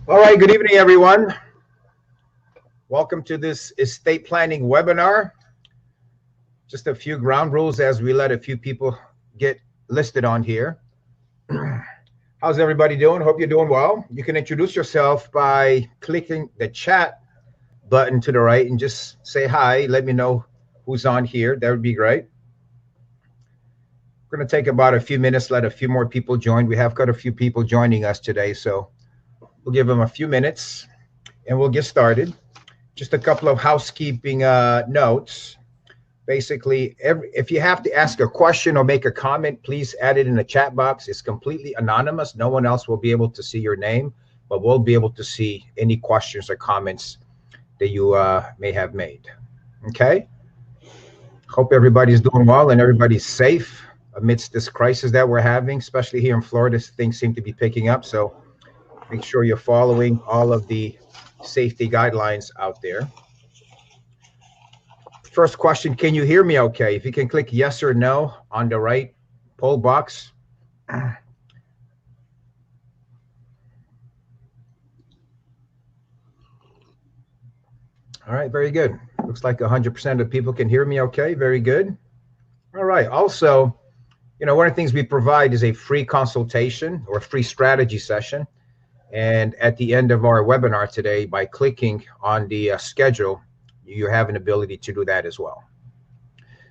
All right, good evening, everyone. Welcome to this estate planning webinar. Just a few ground rules as we let a few people get listed on here. How's everybody doing? Hope you're doing well. You can introduce yourself by clicking the chat button to the right and just say hi. Let me know who's on here. That would be great. We're going to take about a few minutes, let a few more people join. We have got a few people joining us today, so we'll give them a few minutes and we'll get started. Just a couple of housekeeping notes. Basically, if you have to ask a question or make a comment, please add it in the chat box. It's completely anonymous. No one else will be able to see your name, but we'll be able to see any questions or comments that you may have made. Okay? Hope everybody's doing well and everybody's safe amidst this crisis that we're having, especially here in Florida. Things seem to be picking up, so make sure you're following all of the safety guidelines out there. First question, can you hear me okay? If you can click yes or no on the right poll box. All right, very good. Looks like 100% of people can hear me okay. Very good. All right, also, one of the things we provide is a free consultation or a free strategy session. And at the end of our webinar today, by clicking on the schedule, you have an ability to do that as well.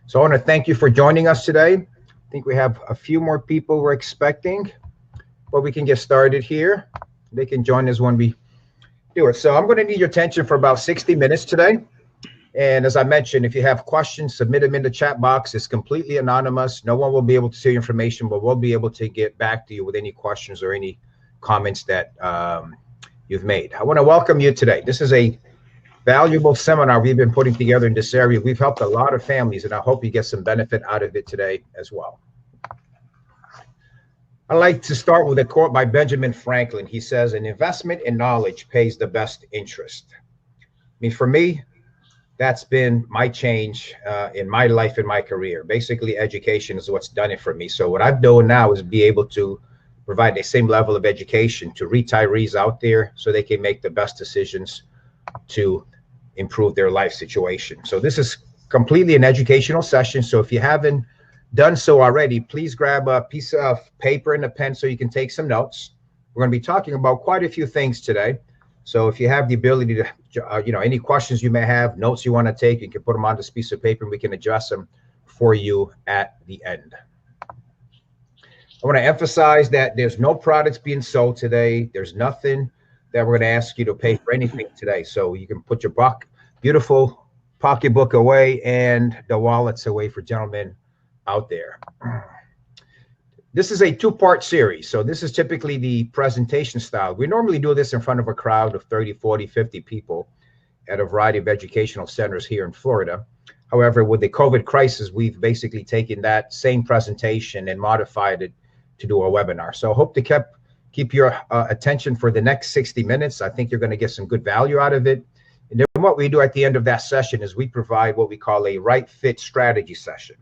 So I want to thank you for joining us today. I think we have a few more people we're expecting, but we can get started here. They can join us when we do it. So I'm going to need your attention for about 60 minutes today. And as I mentioned, if you have questions, submit them in the chat box. It's completely anonymous. No one will be able to see your information, but we'll be able to get back to you with any questions or any comments that you've made. I want to welcome you today. This is a valuable seminar we've been putting together in this area. We've helped a lot of families, and I hope you get some benefit out of it today as well. I'd like to start with a quote by Benjamin Franklin. He says, "An investment in knowledge pays the best interest." I mean, for me, that's been my change in my life, in my career. Basically, education is what's done it for me. So what I'm doing now is be able to provide the same level of education to retirees out there so they can make the best decisions to improve their life situation. So this is completely an educational session. So if you haven't done so already, please grab a piece of paper and a pen so you can take some notes. We're going to be talking about quite a few things today. So if you have the ability to, any questions you may have, notes you want to take, you can put them on this piece of paper and we can address them for you at the end. I want to emphasize that there's no products being sold today. There's nothing that we're going to ask you to pay for anything today. So you can put your beautiful pocketbook away and the wallets away for gentlemen out there. This is a two-part series. So this is typically the presentation style. We normally do this in front of a crowd of 30, 40, 50 people at a variety of educational centers here in Florida. However, with the COVID crisis, we've basically taken that same presentation and modified it to do a webinar. So I hope to keep your attention for the next 60 minutes. I think you're going to get some good value out of it. And then what we do at the end of that session is we provide what we call a right fit strategy session.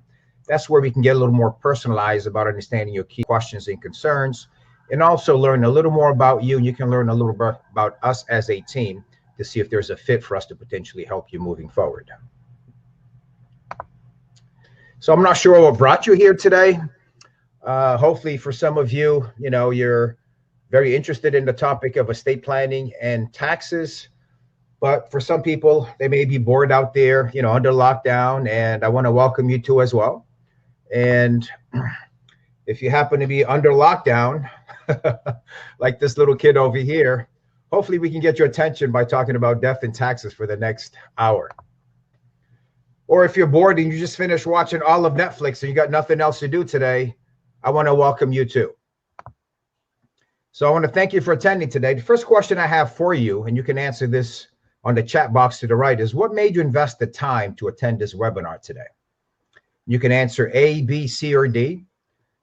That's where we can get a little more personalized about understanding your key questions and concerns, and also learn a little more about you. And you can learn a little bit about us as a team to see if there's a fit for us to potentially help you moving forward. So I'm not sure what brought you here today. Hopefully for some of you, you're very interested in the topic of estate planning and taxes. But for some people, they may be bored out there, under lockdown, and I want to welcome you too as well. And if you happen to be under lockdown, like this little kid over here, hopefully we can get your attention by talking about death and taxes for the next hour. Or if you're bored and you just finished watching all of Netflix and you got nothing else to do today, I want to welcome you too. So I want to thank you for attending today. The first question I have for you, and you can answer this on the chat box to the right, is what made you invest the time to attend this webinar today? You can answer A, B, C, or D.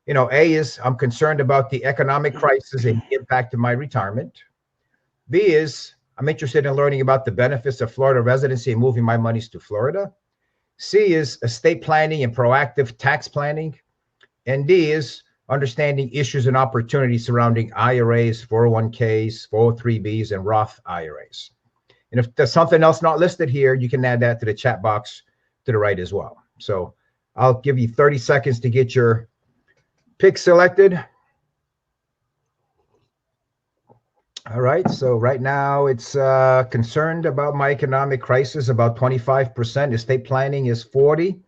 A is I'm concerned about the economic crisis and the impact of my retirement. B is I'm interested in learning about the benefits of Florida residency and moving my monies to Florida. C is estate planning and proactive tax planning. And D is understanding issues and opportunities surrounding IRAs, 401ks, 403bs, and Roth IRAs. And if there's something else not listed here, you can add that to the chat box to the right as well. So I'll give you 30 seconds to get your pick selected. All right, so right now it's concerned about my economic crisis, about 25%. Estate planning is 40,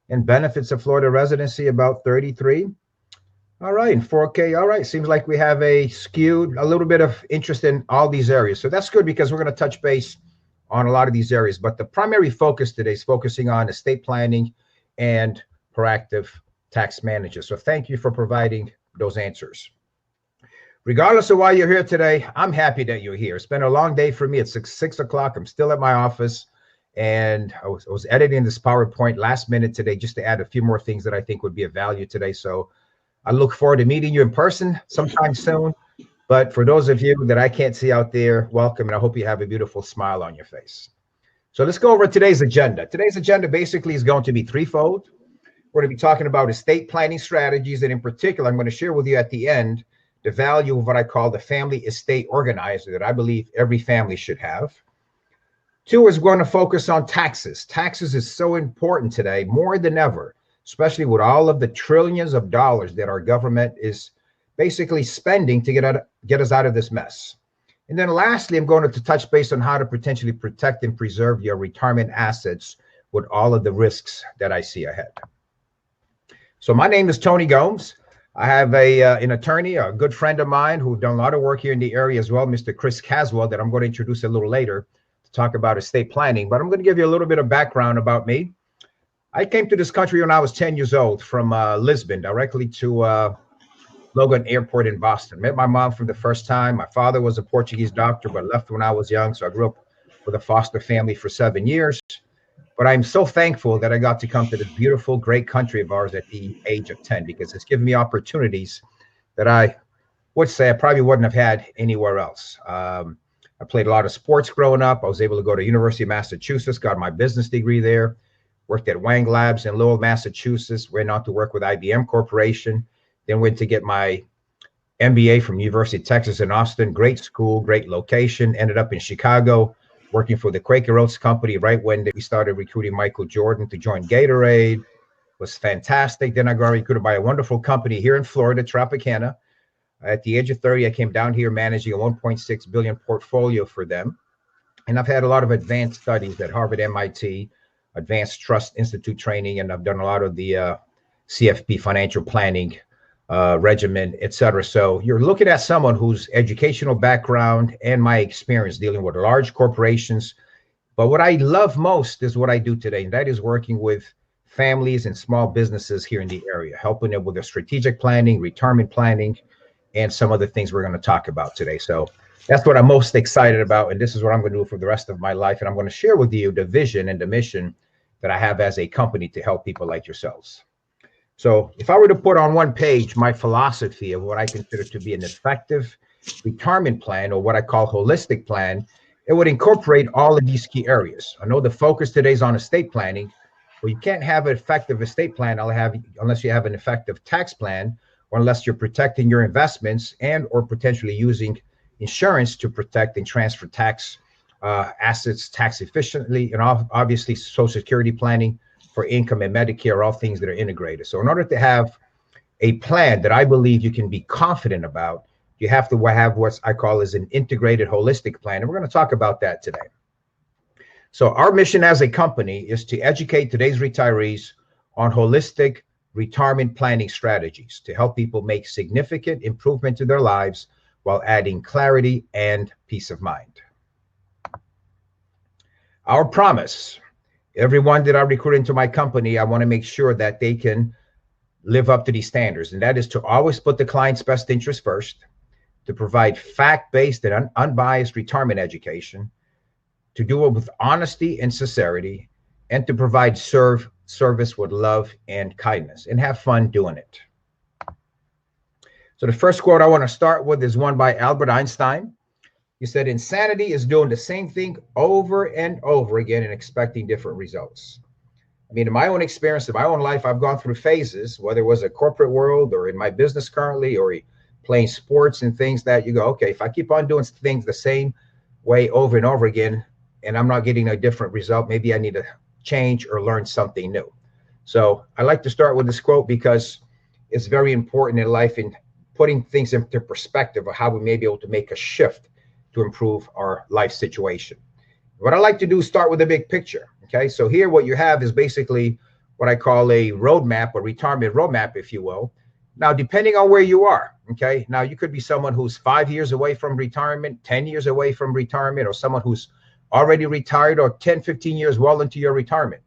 and benefits of Florida residency about 33. All right, and 4K. All right, seems like we have a little bit of interest in all these areas. So that's good because we're going to touch base on a lot of these areas. But the primary focus today is focusing on estate planning and proactive tax managers. So thank you for providing those answers. Regardless of why you're here today, I'm happy that you're here. It's been a long day for me. It's 6 o'clock. I'm still at my office, and I was editing this PowerPoint last minute today just to add a few more things that I think would be of value today. So I look forward to meeting you in person sometime soon. But for those of you that I can't see out there, welcome, and I hope you have a beautiful smile on your face. So let's go over today's agenda. Today's agenda basically is going to be threefold. We're going to be talking about estate planning strategies, and in particular, I'm going to share with you at the end the value of what I call the family estate organizer that I believe every family should have. 2 is going to focus on taxes. Taxes is so important today, more than ever, especially with all of the trillions of dollars that our government is basically spending to get us out of this mess. And then lastly, I'm going to touch base on how to potentially protect and preserve your retirement assets with all of the risks that I see ahead. So my name is Tony Gomes. I have an attorney, a good friend of mine who's done a lot of work here in the area as well, Mr. Chris Caswell, that I'm going to introduce a little later to talk about estate planning. But I'm going to give you a little bit of background about me. I came to this country when I was 10 years old from Lisbon, directly to Logan Airport in Boston. Met my mom for the first time. My father was a Portuguese doctor, but left when I was young. So I grew up with a foster family for 7 years. But I'm so thankful that I got to come to this beautiful, great country of ours at the age of 10, because it's given me opportunities that I would say I probably wouldn't have had anywhere else. I played a lot of sports growing up. I was able to go to University of Massachusetts, got my business degree there, worked at Wang Labs in Lowell, Massachusetts, went on to work with IBM Corporation, then went to get my MBA from University of Texas in Austin. Great school, great location. Ended up in Chicago, working for the Quaker Oats company right when we started recruiting Michael Jordan to join Gatorade. Was fantastic. Then I got recruited by a wonderful company here in Florida, Tropicana. At the age of 30, I came down here managing a 1.6 billion portfolio for them. And I've had a lot of advanced studies at Harvard, MIT, Advanced Trust Institute training, and I've done a lot of the CFP financial planning regimen, et cetera. So you're looking at someone whose educational background and my experience dealing with large corporations. But what I love most is what I do today, and that is working with families and small businesses here in the area, helping them with their strategic planning, retirement planning, and some other things we're going to talk about today. So that's what I'm most excited about, and this is what I'm going to do for the rest of my life. And I'm going to share with you the vision and the mission that I have as a company to help people like yourselves. So if I were to put on one page my philosophy of what I consider to be an effective retirement plan, or what I call holistic plan, it would incorporate all of these key areas. I know the focus today is on estate planning, but you can't have an effective estate plan unless you have an effective tax plan, or unless you're protecting your investments and or potentially using insurance to protect and transfer tax assets tax efficiently, and obviously Social Security planning for income and Medicare, all things that are integrated. So in order to have a plan that I believe you can be confident about, you have to have what I call as an integrated holistic plan. And we're going to talk about that today. So our mission as a company is to educate today's retirees on holistic retirement planning strategies to help people make significant improvement to their lives while adding clarity and peace of mind. Our promise: everyone that I recruit into my company, I want to make sure that they can live up to these standards. And that is to always put the client's best interest first, to provide fact-based and unbiased retirement education, to do it with honesty and sincerity, and to provide service with love and kindness, and have fun doing it. So the first quote I want to start with is one by Albert Einstein. He said, "Insanity is doing the same thing over and over again and expecting different results." I mean, in my own experience, in my own life, I've gone through phases, whether it was a corporate world or in my business currently or playing sports and things that you go, okay, if I keep on doing things the same way over and over again, and I'm not getting a different result, maybe I need to change or learn something new. So I like to start with this quote because it's very important in life in putting things into perspective of how we may be able to make a shift to improve our life situation. What I like to do is start with the big picture. Okay, so here what you have is basically what I call a roadmap, or retirement roadmap, if you will. Now, depending on where you are, okay, now you could be someone who's 5 years away from retirement, 10 years away from retirement, or someone who's already retired, or 10, 15 years well into your retirement.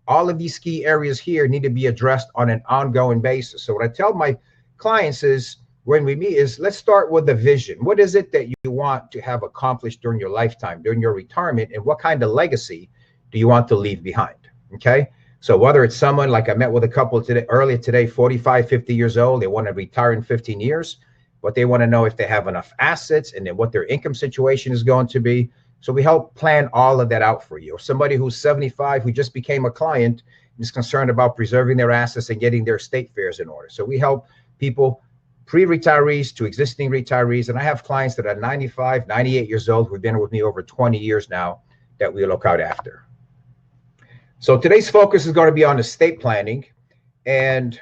All of these key areas here need to be addressed on an ongoing basis. So what I tell my clients is, when we meet, is let's start with the vision. What is it that you want to have accomplished during your lifetime, during your retirement, and what kind of legacy do you want to leave behind? Okay, so whether it's someone like I met with a couple today, earlier today, 45, 50 years old, they want to retire in 15 years, but they want to know if they have enough assets and then what their income situation is going to be. So we help plan all of that out for you. Or somebody who's 75 who just became a client is concerned about preserving their assets and getting their estate affairs in order. So we help people, pre-retirees to existing retirees. And I have clients that are 95, 98 years old who've been with me over 20 years now that we look out after. So today's focus is going to be on estate planning. And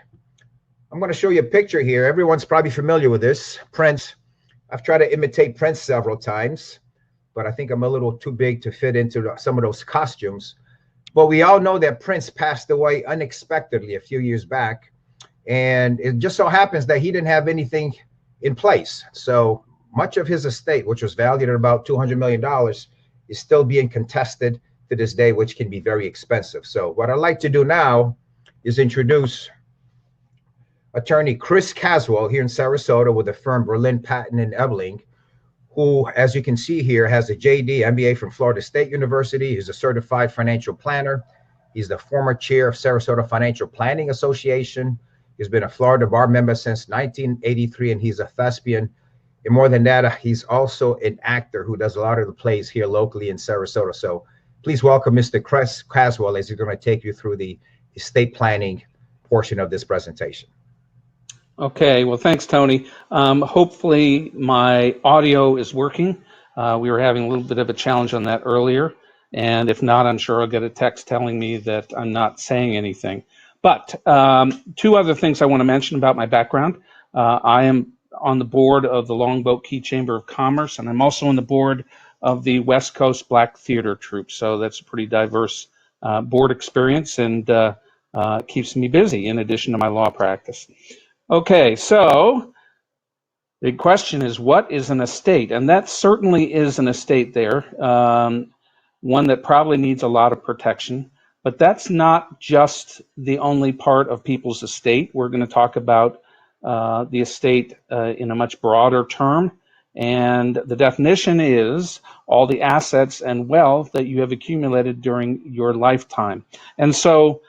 I'm going to show you a picture here. Everyone's probably familiar with this. Prince. I've tried to imitate Prince several times, but I think I'm a little too big to fit into some of those costumes. But we all know that Prince passed away unexpectedly a few years back. And it just so happens that he didn't have anything in place. So much of his estate, which was valued at about $200 million, is still being contested to this day, which can be very expensive. So what I'd like to do now is introduce attorney Chris Caswell here in Sarasota with the firm Berlin, Patton and Ebling, who, as you can see here, has a JD, MBA from Florida State University. He's a certified financial planner. He's the former chair of Sarasota Financial Planning Association. He's been a Florida bar member since 1983, and he's a thespian. And more than that, he's also an actor who does a lot of the plays here locally in Sarasota. So please welcome Mr. Chris Caswell as he's going to take you through the estate planning portion of this presentation. Okay, well, thanks, Tony. Hopefully my audio is working. We were having a little bit of a challenge on that earlier. And if not, I'm sure I'll get a text telling me that I'm not saying anything. But two other things I want to mention about my background. I am on the board of the Longboat Key Chamber of Commerce, and I'm also on the board of the West Coast Black Theater Troupe. So that's a pretty diverse board experience, and keeps me busy in addition to my law practice. Okay, so the question is, what is an estate? And that certainly is an estate there, one that probably needs a lot of protection. But that's not just the only part of people's estate. We're going to talk about the estate in a much broader term. And the definition is all the assets and wealth that you have accumulated during your lifetime. And so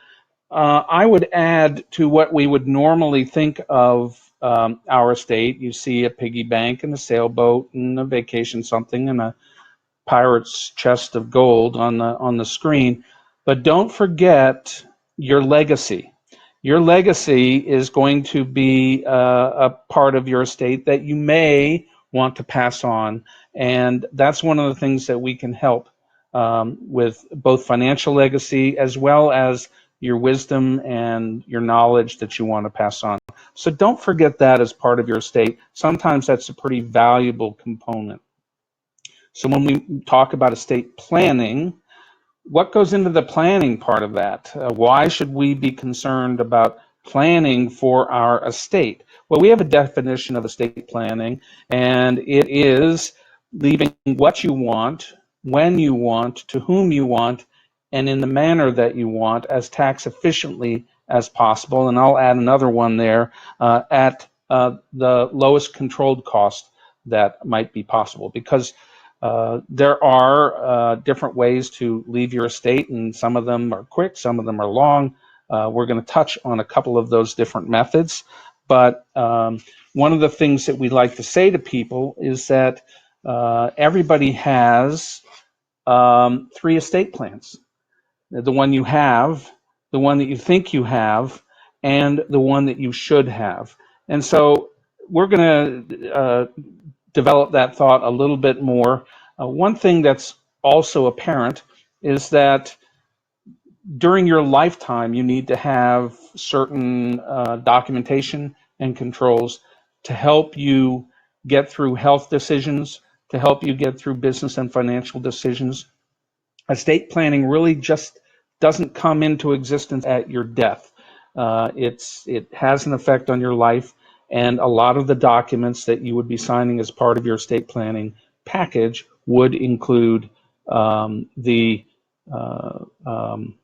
I would add to what we would normally think of our estate. You see a piggy bank and a sailboat and a vacation something and a pirate's chest of gold on the screen. But don't forget your legacy. Your legacy is going to be a part of your estate that you may want to pass on. And that's one of the things that we can help with both financial legacy as well as your wisdom and your knowledge that you want to pass on. So don't forget that as part of your estate. Sometimes that's a pretty valuable component. So when we talk about estate planning, what goes into the planning part of that? Why should we be concerned about planning for our estate? Well, we have a definition of estate planning, and it is leaving what you want, when you want, to whom you want, and in the manner that you want, as tax efficiently as possible. And I'll add another one there, at the lowest controlled cost that might be possible, because there are different ways to leave your estate, and some of them are quick, some of them are long. We're going to touch on a couple of those different methods. But one of the things that we like to say to people is that everybody has 3 estate plans. The one you have the one that you think you have, and the one that you should have. And so we're going to develop that thought a little bit more. One thing that's also apparent is that during your lifetime, you need to have certain documentation and controls to help you get through health decisions, to help you get through business and financial decisions. Estate planning really just doesn't come into existence at your death. It has an effect on your life, and a lot of the documents that you would be signing as part of your estate planning package would include the uh, um,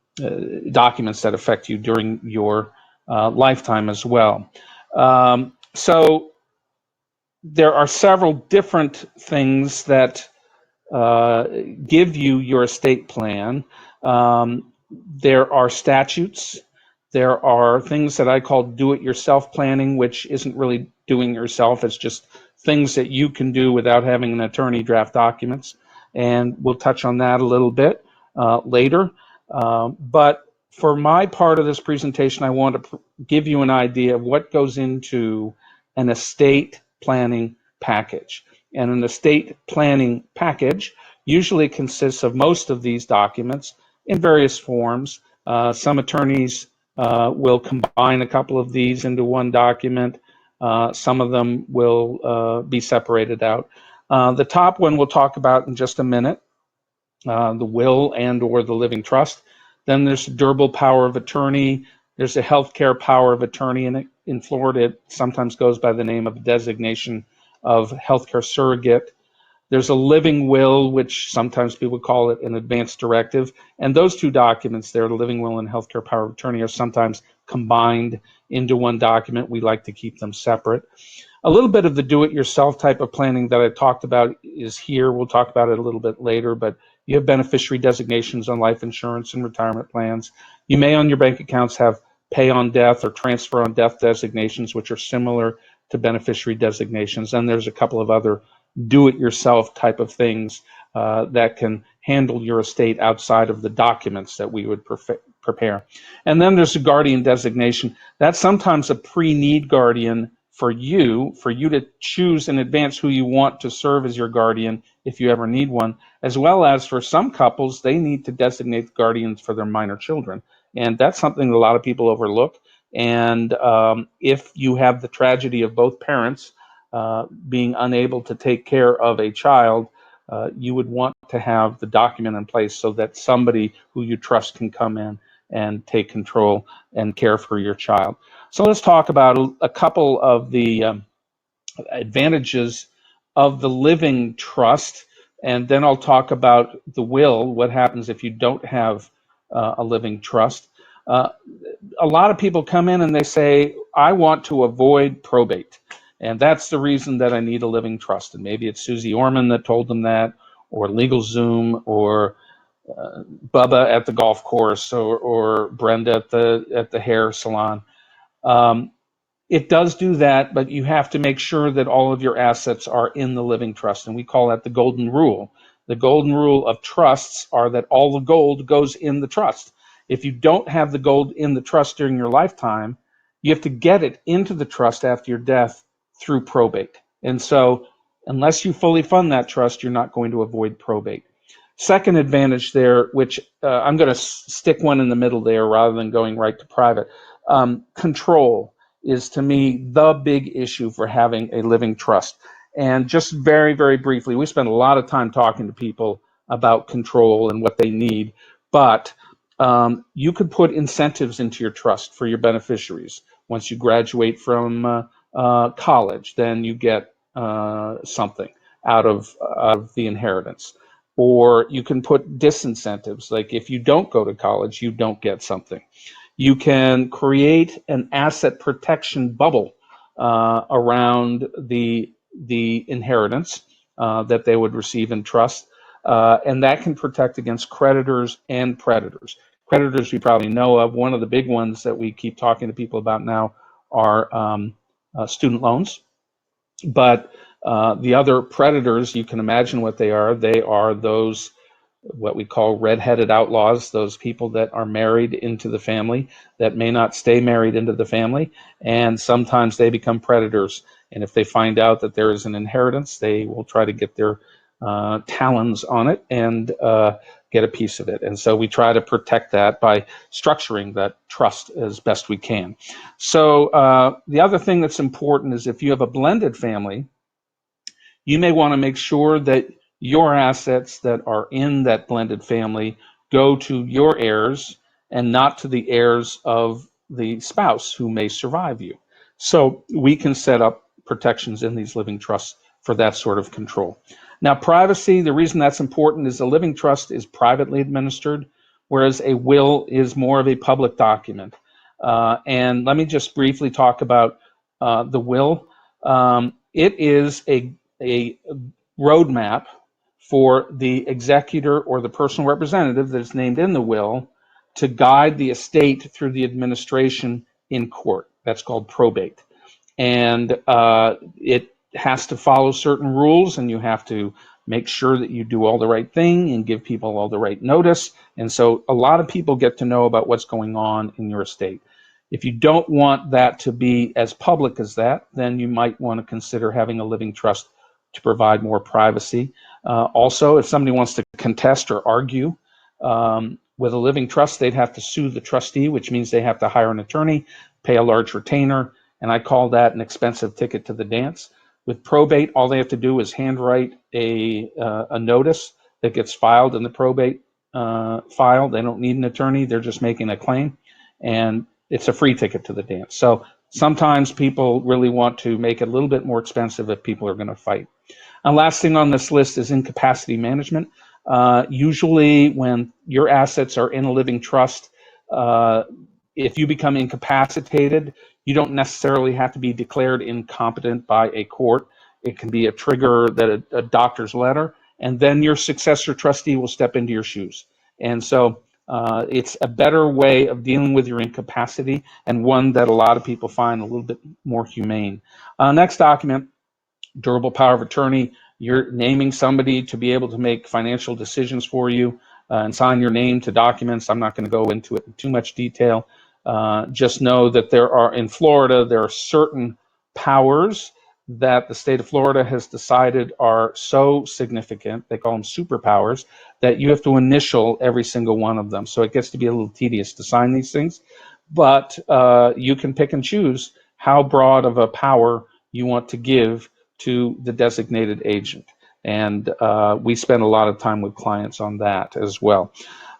documents that affect you during your lifetime as well. So there are several different things that give you your estate plan. There are statutes. There are things that I call do-it-yourself planning, which isn't really doing it yourself. It's just things that you can do without having an attorney draft documents. And we'll touch on that a little bit later. But for my part of this presentation, I want to give you an idea of what goes into an estate planning package. And an estate planning package usually consists of most of these documents in various forms. Some attorneys will combine a couple of these into one document. Some of them will be separated out. The top one we'll talk about in just a minute, the will and or the living trust. Then there's durable power of attorney. There's a healthcare power of attorney, and in Florida it sometimes goes by the name of designation of healthcare surrogate. There's a living will, which sometimes people call it an advance directive. And those two documents there, the living will and healthcare power of attorney, are sometimes combined into one document. We like to keep them separate. A little bit of the do-it-yourself type of planning that I talked about is here. We'll talk about it a little bit later, but you have beneficiary designations on life insurance and retirement plans. You may on your bank accounts have pay on death or transfer on death designations, which are similar to beneficiary designations. And there's a couple of other do-it-yourself type of things that can handle your estate outside of the documents that we would prepare. And then there's a guardian designation. That's sometimes a pre-need guardian for you to choose in advance who you want to serve as your guardian if you ever need one, as well as for some couples, they need to designate guardians for their minor children. And that's something that a lot of people overlook. And if you have the tragedy of both parents being unable to take care of a child, you would want to have the document in place so that somebody who you trust can come in and take control and care for your child. So let's talk about a couple of the advantages of the living trust, and then I'll talk about the will, what happens if you don't have a living trust. A lot of people come in and they say, I want to avoid probate. And that's the reason that I need a living trust. And maybe it's Susie Orman that told them that, or LegalZoom, or Bubba at the golf course, or Brenda at the hair salon. It does do that, but you have to make sure that all of your assets are in the living trust. And we call that the golden rule. The golden rule of trusts are that all the gold goes in the trust. If you don't have the gold in the trust during your lifetime, you have to get it into the trust after your death through probate. And so unless you fully fund that trust, you're not going to avoid probate. Second advantage there, which I'm going to stick one in the middle there rather than going right to private, control is to me the big issue for having a living trust. And just very, very briefly, we spend a lot of time talking to people about control and what they need, but you could put incentives into your trust for your beneficiaries. Once you graduate from college, then you get something out of the inheritance. Or you can put disincentives, like if you don't go to college, you don't get something. You can create an asset protection bubble around the inheritance that they would receive in trust, and that can protect against creditors and predators. Creditors we probably know of. One of the big ones that we keep talking to people about now are student loans, but the other predators, you can imagine what they are. They are those what we call red-headed outlaws, those people that are married into the family that may not stay married into the family, and sometimes they become predators. And if they find out that there is an inheritance, they will try to get their talons on it and get a piece of it. And so we try to protect that by structuring that trust as best we can. So the other thing that's important is if you have a blended family, you may want to make sure that your assets that are in that blended family go to your heirs and not to the heirs of the spouse who may survive you. So we can set up protections in these living trusts for that sort of control. Now, privacy, the reason that's important is a living trust is privately administered, whereas a will is more of a public document. And let me just briefly talk about the will. It is a roadmap for the executor or the personal representative that's named in the will to guide the estate through the administration in court. That's called probate. And it has to follow certain rules, and you have to make sure that you do all the right thing and give people all the right notice. And so a lot of people get to know about what's going on in your estate. If you don't want that to be as public as that, then you might want to consider having a living trust to provide more privacy. Also, if somebody wants to contest or argue with a living trust, they'd have to sue the trustee, which means they have to hire an attorney, pay a large retainer, and I call that an expensive ticket to the dance. With probate, all they have to do is handwrite a notice that gets filed in the probate file. They don't need an attorney. They're just making a claim, and it's a free ticket to the dance. So sometimes people really want to make it a little bit more expensive if people are going to fight. And last thing on this list is incapacity management. Usually when your assets are in a living trust, if you become incapacitated, you don't necessarily have to be declared incompetent by a court. It can be a trigger that a doctor's letter, and then your successor trustee will step into your shoes. And so it's a better way of dealing with your incapacity, and one that a lot of people find a little bit more humane. Next document, durable power of attorney. You're naming somebody to be able to make financial decisions for you and sign your name to documents. I'm not going to go into it in too much detail. Just know that in Florida, there are certain powers that the state of Florida has decided are so significant, they call them superpowers, that you have to initial every single one of them. So it gets to be a little tedious to sign these things, but you can pick and choose how broad of a power you want to give to the designated agent. And we spend a lot of time with clients on that as well.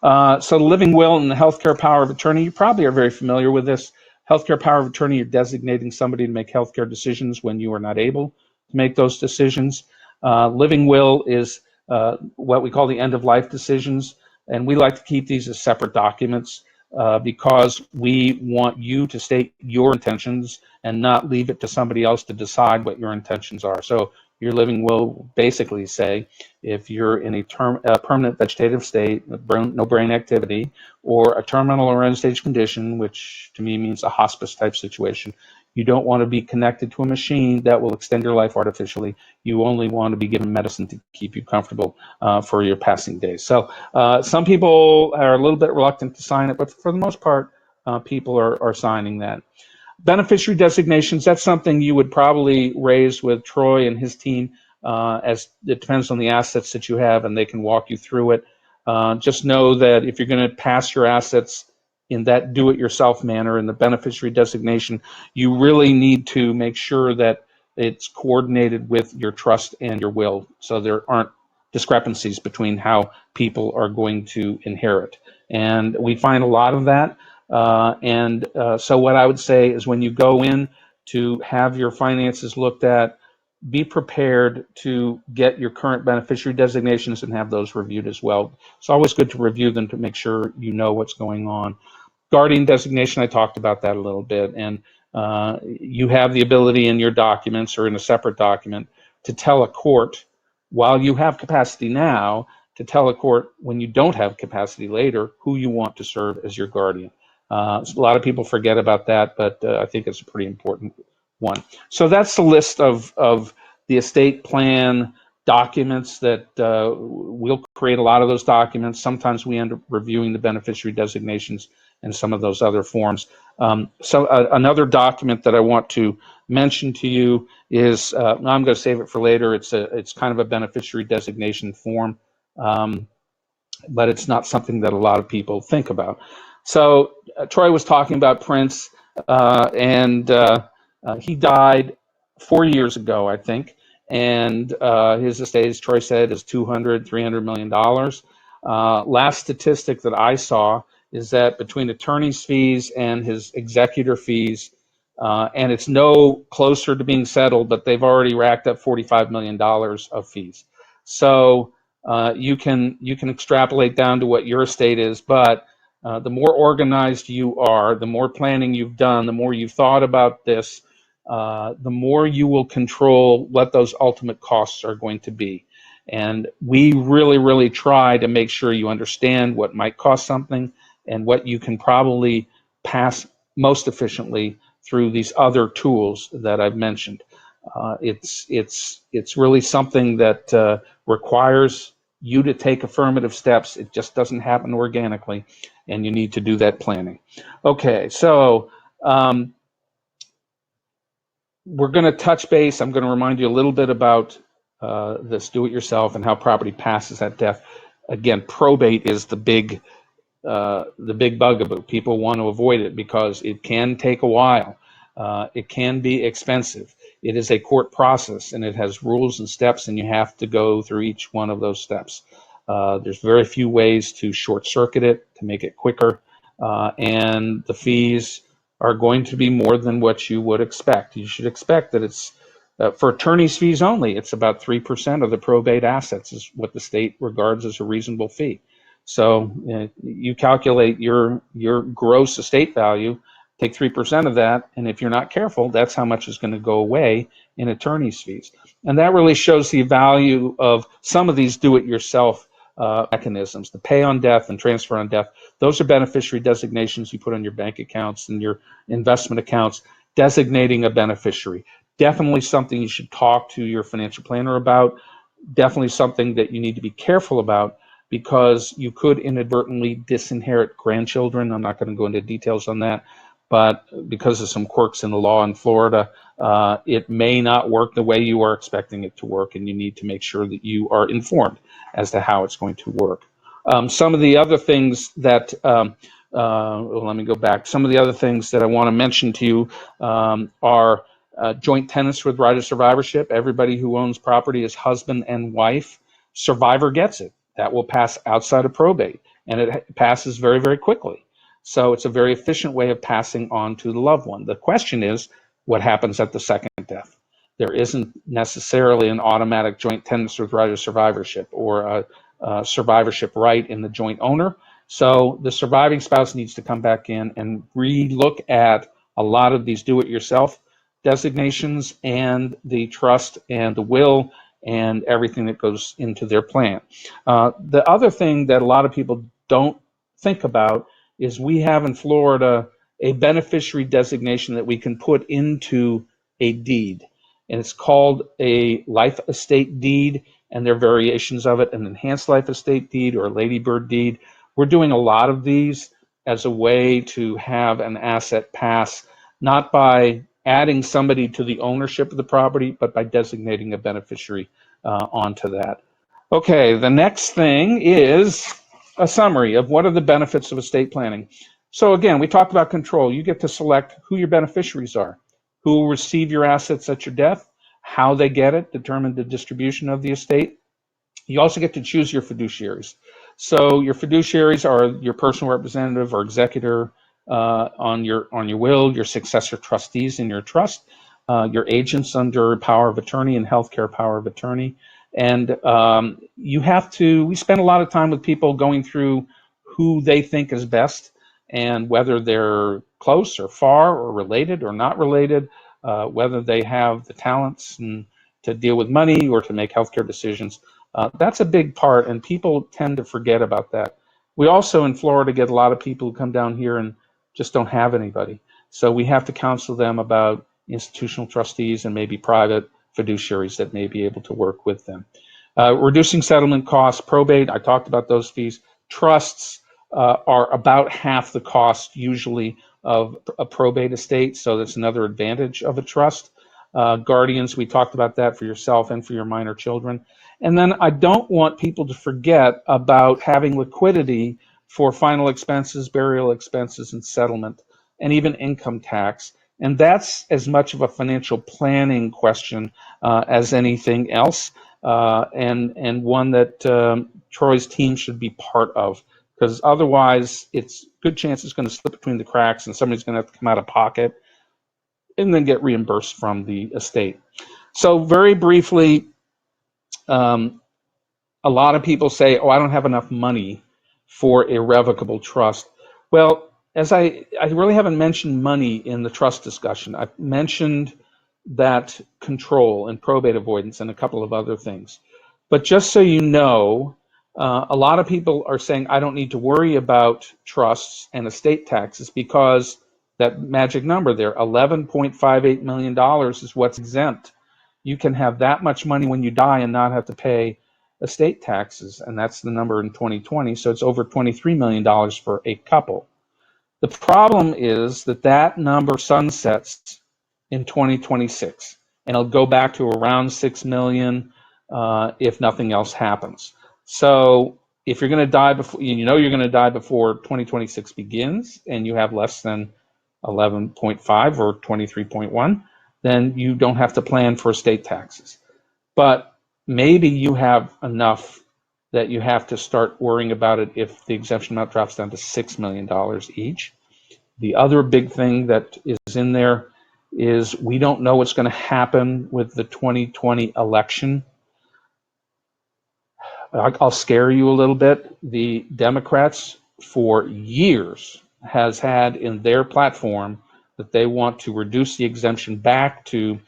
So the living will and the healthcare power of attorney, you probably are very familiar with this. Healthcare power of attorney, you're designating somebody to make healthcare decisions when you are not able to make those decisions. Living will is what we call the end of life decisions. And we like to keep these as separate documents because we want you to state your intentions and not leave it to somebody else to decide what your intentions are. So your living will basically say if you're in a permanent vegetative state, no brain activity, or a terminal or end-stage condition, which to me means a hospice type situation, you don't want to be connected to a machine that will extend your life artificially. You only want to be given medicine to keep you comfortable for your passing days. So some people are a little bit reluctant to sign it, but for the most part, people are signing that. Beneficiary designations, that's something you would probably raise with Troy and his team, as it depends on the assets that you have, and they can walk you through it. Just know that if you're going to pass your assets in that do-it-yourself manner in the beneficiary designation, you really need to make sure that it's coordinated with your trust and your will, so there aren't discrepancies between how people are going to inherit. And we find a lot of that. So what I would say is when you go in to have your finances looked at, be prepared to get your current beneficiary designations and have those reviewed as well. It's always good to review them to make sure you know what's going on. Guardian designation, I talked about that a little bit, and you have the ability in your documents or in a separate document to tell a court, while you have capacity now, to tell a court when you don't have capacity later who you want to serve as your guardian. A lot of people forget about that, but I think it's a pretty important one. So that's the list of the estate plan documents that we'll create. create a lot of those documents. Sometimes we end up reviewing the beneficiary designations and some of those other forms. Another document that I want to mention to you is, I'm going to save it for later. It's kind of a beneficiary designation form, but it's not something that a lot of people think about. So Troy was talking about Prince, and he died 4 years ago, I think. And his estate, as Troy said, is $200–300 million. Last statistic that I saw is that between attorney's fees and his executor fees, and it's no closer to being settled, but they've already racked up $45 million of fees. So you can extrapolate down to what your estate is, but the more organized you are, the more planning you've done, the more you've thought about this, the more you will control what those ultimate costs are going to be. And we really, really try to make sure you understand what might cost something and what you can probably pass most efficiently through these other tools that I've mentioned. It's really something that requires you to take affirmative steps. It just doesn't happen organically, and you need to do that planning. Okay, so we're going to touch base. I'm going to remind you a little bit about this do-it-yourself and how property passes at death. Again, probate is the big bugaboo. People want to avoid it because it can take a while. It can be expensive. It is a court process, and it has rules and steps, and you have to go through each one of those steps. There's very few ways to short-circuit it, to make it quicker, and the fees are going to be more than what you would expect. You should expect that it's, for attorney's fees only, it's about 3% of the probate assets is what the state regards as a reasonable fee. So you calculate your gross estate value, take 3% of that, and if you're not careful, that's how much is going to go away in attorney's fees. And that really shows the value of some of these do-it-yourself mechanisms, the pay on death and transfer on death. Those are beneficiary designations you put on your bank accounts and your investment accounts, designating a beneficiary. Definitely something you should talk to your financial planner about. Definitely something that you need to be careful about, because you could inadvertently disinherit grandchildren. I'm not going to go into details on that, but because of some quirks in the law in Florida, it may not work the way you are expecting it to work, and you need to make sure that you are informed as to how it's going to work. Some of the other things that, let me go back. Some of the other things that I want to mention to you are joint tenants with right of survivorship. Everybody who owns property is husband and wife. Survivor gets it. That will pass outside of probate, and it passes very, very quickly. So it's a very efficient way of passing on to the loved one. The question is, what happens at the second death? There isn't necessarily an automatic joint tenants with right of survivorship or a survivorship right in the joint owner. So the surviving spouse needs to come back in and re-look at a lot of these do-it-yourself designations and the trust and the will and everything that goes into their plan. The other thing that a lot of people don't think about is we have in Florida a beneficiary designation that we can put into a deed, and it's called a life estate deed, and there are variations of it, an enhanced life estate deed or a ladybird deed. We're doing a lot of these as a way to have an asset pass, not by adding somebody to the ownership of the property, but by designating a beneficiary onto that. Okay, the next thing is a summary of what are the benefits of estate planning. So again, we talked about control. You get to select who your beneficiaries are, who will receive your assets at your death, how they get it, determine the distribution of the estate. You also get to choose your fiduciaries. So your fiduciaries are your personal representative or executor on your will, your successor trustees in your trust, your agents under power of attorney and healthcare power of attorney. And we spend a lot of time with people going through who they think is best and whether they're close or far or related or not related, whether they have the talents to deal with money or to make healthcare decisions. That's a big part, and people tend to forget about that. We also in Florida get a lot of people who come down here and just don't have anybody. So we have to counsel them about institutional trustees and maybe private fiduciaries that may be able to work with them. Reducing settlement costs, probate, I talked about those fees. Trusts are about half the cost usually of a probate estate, so that's another advantage of a trust. Guardians, we talked about that for yourself and for your minor children. And then I don't want people to forget about having liquidity for final expenses, burial expenses, and settlement, and even income tax. And that's as much of a financial planning question as anything else, and one that Troy's team should be part of, because otherwise it's good chance it's going to slip between the cracks and somebody's going to have to come out of pocket and then get reimbursed from the estate. So very briefly, a lot of people say, oh, I don't have enough money for irrevocable trust. Well, as I really haven't mentioned money in the trust discussion. I've mentioned that control and probate avoidance and a couple of other things. But just so you know, a lot of people are saying, I don't need to worry about trusts and estate taxes because that magic number there, $11.58 million is what's exempt. You can have that much money when you die and not have to pay estate taxes, and that's the number in 2020, so it's over $23 million for a couple. The problem is that that number sunsets in 2026, and it'll go back to around 6 million if nothing else happens. So if you're going to die before, you know you're going to die before 2026 begins, and you have less than 11.5 or 23.1, then you don't have to plan for estate taxes. But maybe you have enough that you have to start worrying about it if the exemption amount drops down to $6 million each. The other big thing that is in there is we don't know what's going to happen with the 2020 election. I'll scare you a little bit. The Democrats for years has had in their platform that they want to reduce the exemption back to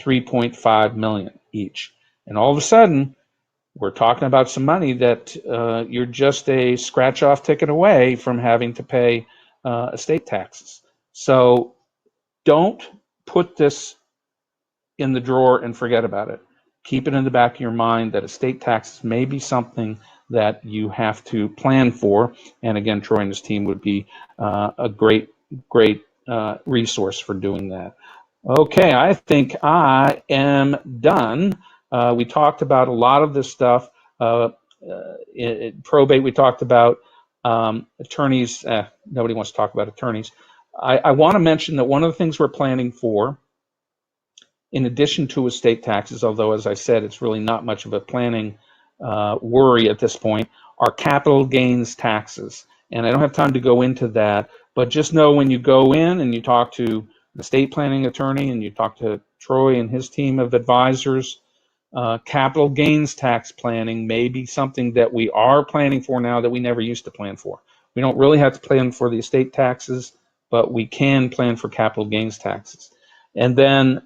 3.5 million each. And all of a sudden, we're talking about some money that you're just a scratch-off ticket away from having to pay estate taxes. So don't put this in the drawer and forget about it. Keep it in the back of your mind that estate taxes may be something that you have to plan for. And again, Troy and his team would be a great resource for doing that. Okay, I think I am done. We talked about a lot of this stuff. Probate, we talked about attorneys. Nobody wants to talk about attorneys. I want to mention that one of the things we're planning for, in addition to estate taxes, although as I said, it's really not much of a planning worry at this point, are capital gains taxes. And I don't have time to go into that, but just know when you go in and you talk to an estate planning attorney and you talk to Troy and his team of advisors, capital gains tax planning may be something that we are planning for now that we never used to plan for. We don't really have to plan for the estate taxes, but we can plan for capital gains taxes. And then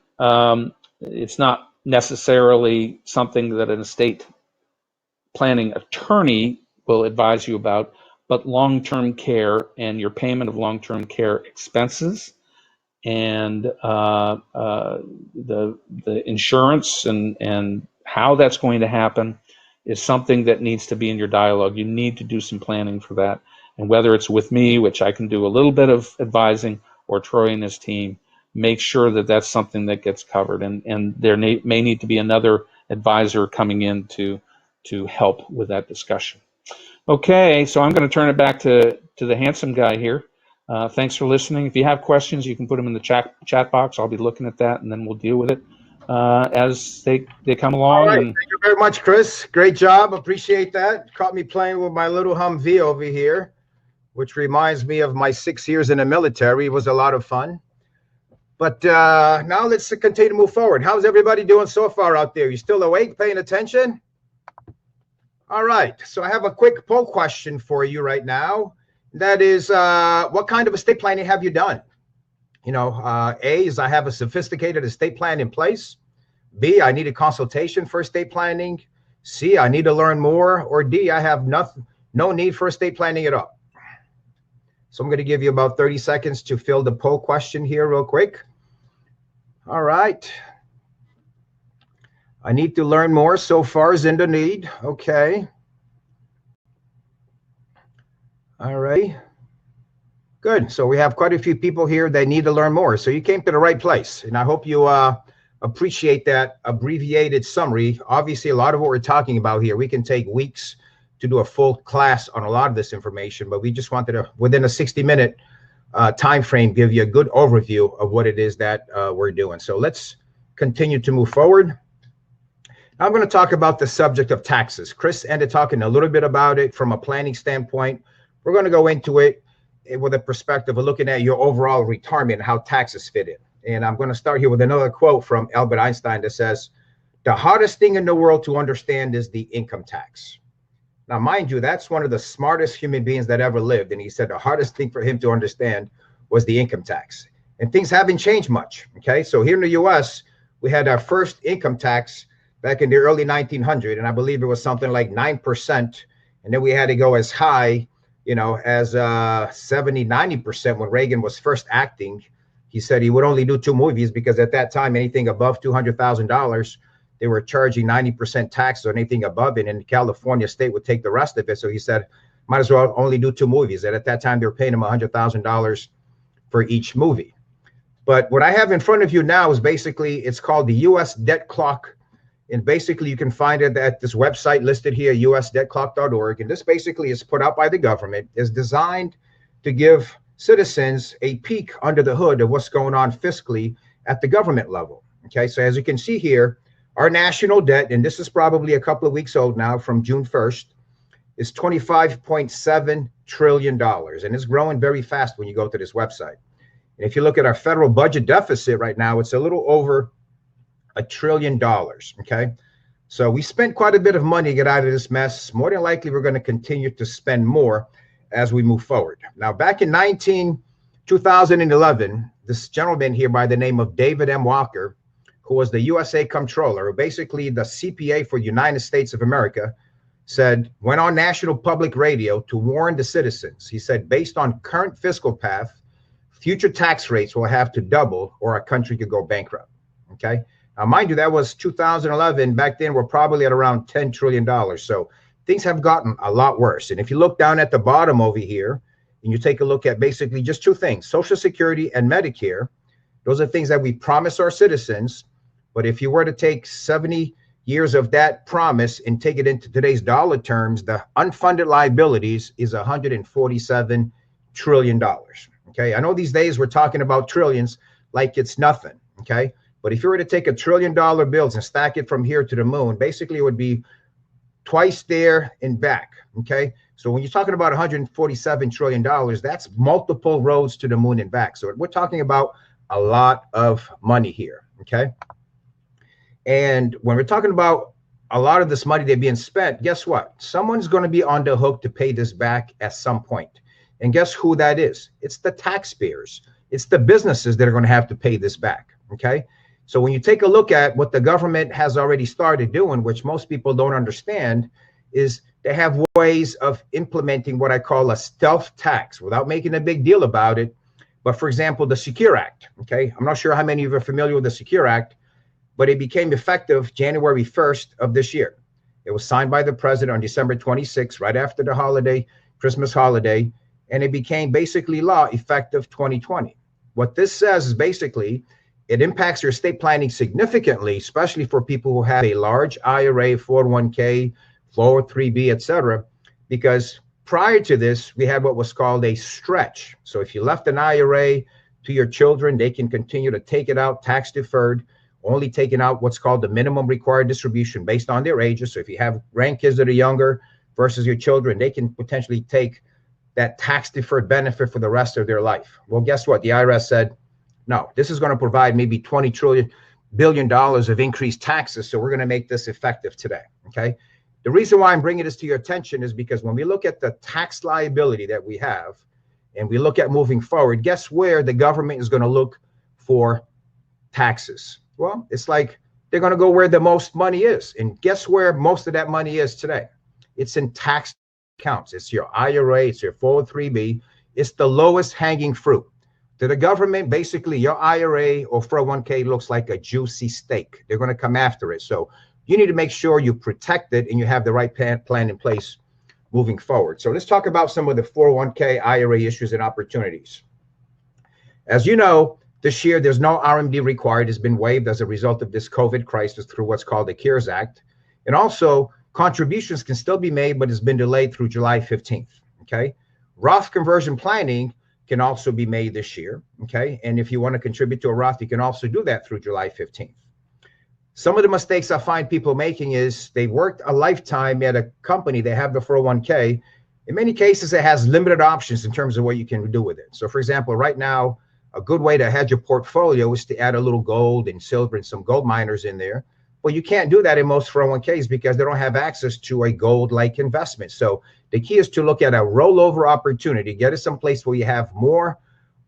it's not necessarily something that an estate planning attorney will advise you about, but long-term care and your payment of long-term care expenses and the insurance and how that's going to happen is something that needs to be in your dialogue. You need to do some planning for that. And whether it's with me, which I can do a little bit of advising, or Troy and his team, make sure that that's something that gets covered. And there may need to be another advisor coming in to help with that discussion. Okay, so I'm going to turn it back to the handsome guy here. Thanks for listening. If you have questions, you can put them in the chat box. I'll be looking at that, and then we'll deal with it as they come along. All right. And thank you very much, Chris. Great job. Appreciate that. Caught me playing with my little Humvee over here, which reminds me of my 6 years in the military. It was a lot of fun. But now let's continue to move forward. How's everybody doing so far out there? You still awake, paying attention? All right. So I have a quick poll question for you right now. That is, what kind of estate planning have you done? You know, A is I have a sophisticated estate plan in place. B, I need a consultation for estate planning. C, I need to learn more. Or D, I have no need for estate planning at all. So I'm going to give you about 30 seconds to fill the poll question here real quick. All right. I need to learn more. So far is in the need. Okay. All right. Good. So we have quite a few people here that need to learn more. So you came to the right place. And I hope you appreciate that abbreviated summary. Obviously, a lot of what we're talking about here, we can take weeks to do a full class on a lot of this information, but we just wanted to, within a 60-minute time frame, give you a good overview of what it is that we're doing. So let's continue to move forward. Now I'm going to talk about the subject of taxes. Chris ended talking a little bit about it from a planning standpoint. We're going to go into it with a perspective of looking at your overall retirement and how taxes fit in. And I'm going to start here with another quote from Albert Einstein that says, "The hardest thing in the world to understand is the income tax." Now, mind you, that's one of the smartest human beings that ever lived. And he said the hardest thing for him to understand was the income tax. And things haven't changed much. Okay. So here in the US, we had our first income tax back in the early 1900s. And I believe it was something like 9%. And then we had to go as high, as 70, 90% when Reagan was first acting. He said he would only do 2 movies because at that time, anything above $200,000, they were charging 90% tax on anything above it, and California state would take the rest of it. So he said, might as well only do 2 movies. And at that time, they were paying him $100,000 for each movie. But what I have in front of you now is basically, it's called the U.S. debt clock. And basically, you can find it at this website listed here, usdebtclock.org. And this basically is put out by the government, is designed to give citizens a peek under the hood of what's going on fiscally at the government level. Okay, so as you can see here, our national debt, and this is probably a couple of weeks old now from June 1st, is $25.7 trillion. And it's growing very fast when you go to this website. And if you look at our federal budget deficit right now, it's a little over $1 trillion. Okay. So we spent quite a bit of money to get out of this mess. More than likely, we're going to continue to spend more as we move forward. Now, back in 2011, this gentleman here by the name of David M. Walker, who was the USA Comptroller, basically the CPA for the United States of America, went on national public radio to warn the citizens. He said, based on current fiscal path, future tax rates will have to double or our country could go bankrupt. Okay. Now, mind you, that was 2011. Back then, we're probably at around $10 trillion. So things have gotten a lot worse. And if you look down at the bottom over here, and you take a look at basically just 2 things, Social Security and Medicare, those are things that we promise our citizens. But if you were to take 70 years of that promise and take it into today's dollar terms, the unfunded liabilities is $147 trillion. Okay. I know these days we're talking about trillions like it's nothing. Okay. But if you were to take $1 trillion bills and stack it from here to the moon, basically it would be twice there and back. Okay. So when you're talking about $147 trillion, that's multiple roads to the moon and back. So we're talking about a lot of money here. Okay. And when we're talking about a lot of this money they're being spent, guess what? Someone's going to be on the hook to pay this back at some point. And guess who that is? It's the taxpayers. It's the businesses that are going to have to pay this back. Okay. So when you take a look at what the government has already started doing, which most people don't understand, is they have ways of implementing what I call a stealth tax without making a big deal about it. But for example, the Secure Act. Okay. I'm not sure how many of you are familiar with the Secure Act, but it became effective January 1st of this year. It was signed by the president on December 26th, right after the holiday, Christmas holiday, and it became basically law effective 2020. What this says is basically it impacts your estate planning significantly, especially for people who have a large IRA, 401k, 403b, etc. Because prior to this, we had what was called a stretch. So if you left an IRA to your children, they can continue to take it out tax deferred, only taking out what's called the minimum required distribution based on their ages. So if you have grandkids that are younger versus your children, they can potentially take that tax deferred benefit for the rest of their life. Well, guess what? The IRS said, no, this is going to provide maybe $20 billion of increased taxes. So we're going to make this effective today. Okay. The reason why I'm bringing this to your attention is because when we look at the tax liability that we have and we look at moving forward, guess where the government is going to look for taxes? Well, it's like they're going to go where the most money is. And guess where most of that money is today? It's in tax accounts. It's your IRA, it's your 403b. It's the lowest hanging fruit. To the government, basically, your IRA or 401k looks like a juicy steak. They're going to come after it. So you need to make sure you protect it and you have the right plan in place moving forward. So let's talk about some of the 401k IRA issues and opportunities. As you know, this year there's no RMD required. It's been waived as a result of this COVID crisis through what's called the CARES Act. And also contributions can still be made, but it's been delayed through July 15th. Okay. Roth conversion planning can also be made this year. Okay. And if you want to contribute to a Roth, you can also do that through July 15th. Some of the mistakes I find people making is they worked a lifetime at a company, they have the 401k. In many cases, it has limited options in terms of what you can do with it. So for example, right now, a good way to hedge your portfolio is to add a little gold and silver and some gold miners in there. Well, you can't do that in most 401ks because they don't have access to a gold-like investment. So the key is to look at a rollover opportunity, get it someplace where you have more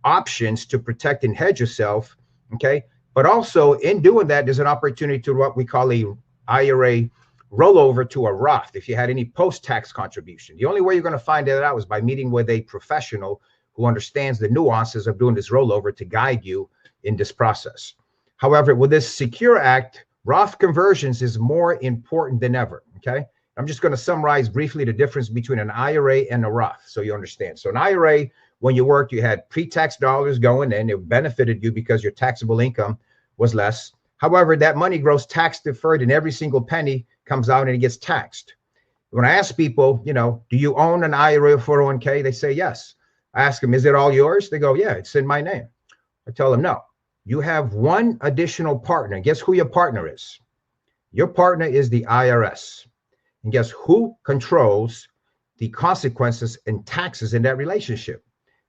options to protect and hedge yourself, okay? But also in doing that, there's an opportunity to what we call a IRA rollover to a Roth if you had any post-tax contribution. The only way you're going to find that out is by meeting with a professional who understands the nuances of doing this rollover to guide you in this process. However, with this Secure Act, Roth conversions is more important than ever, okay? I'm just going to summarize briefly the difference between an IRA and a Roth so you understand. So an IRA, when you worked, you had pre-tax dollars going in. It benefited you because your taxable income was less. However, that money grows tax deferred and every single penny comes out and it gets taxed. When I ask people, you know, do you own an IRA or 401k? They say yes. I ask them, is it all yours? They go, yeah, it's in my name. I tell them, no. You have one additional partner. Guess who your partner is? Your partner is the IRS. And guess who controls the consequences and taxes in that relationship?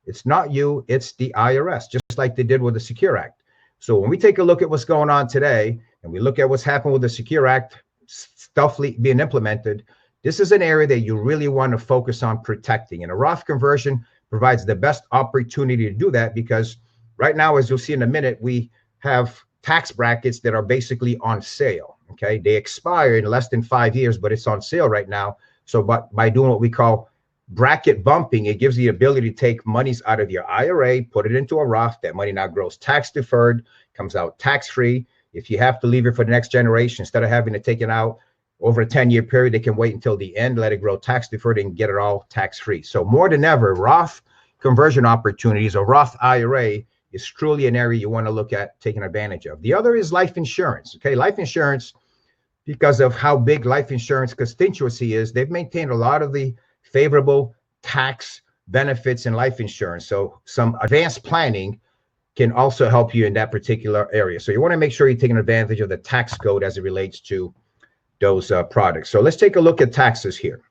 It's not you, it's the IRS, just like they did with the Secure Act. So when we take a look at what's going on today, and we look at what's happened with the Secure Act stuff being implemented, this is an area that you really want to focus on protecting. And a Roth conversion provides the best opportunity to do that because right now, as you'll see in a minute, we have tax brackets that are basically on sale, okay? They expire in less than 5 years, but it's on sale right now. So by doing what we call bracket bumping, it gives you the ability to take monies out of your IRA, put it into a Roth. That money now grows tax deferred, comes out tax free. If you have to leave it for the next generation, instead of having to take it out over a 10-year period, they can wait until the end, let it grow tax deferred and get it all tax free. So more than ever, Roth conversion opportunities, or Roth IRA, is truly an area you want to look at taking advantage of. The other is life insurance. Okay, life insurance, because of how big life insurance constituency is, they've maintained a lot of the favorable tax benefits in life insurance. So some advanced planning can also help you in that particular area. So you want to make sure you're taking advantage of the tax code as it relates to those products. So let's take a look at taxes here.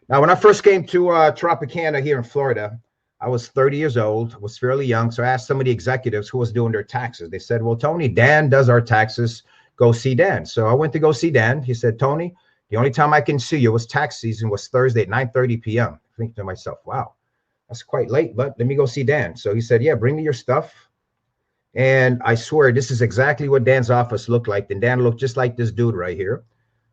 Now, when I first came to Tropicana here in Florida, I was 30 years old, was fairly young. So I asked some of the executives who was doing their taxes. They said, well, Tony, Dan does our taxes. Go see Dan. So I went to go see Dan. He said, Tony, the only time I can see you was tax season was Thursday at 9:30 p.m. I think to myself, wow, that's quite late, but let me go see Dan. So he said, yeah, bring me your stuff. And I swear, this is exactly what Dan's office looked like. And Dan looked just like this dude right here.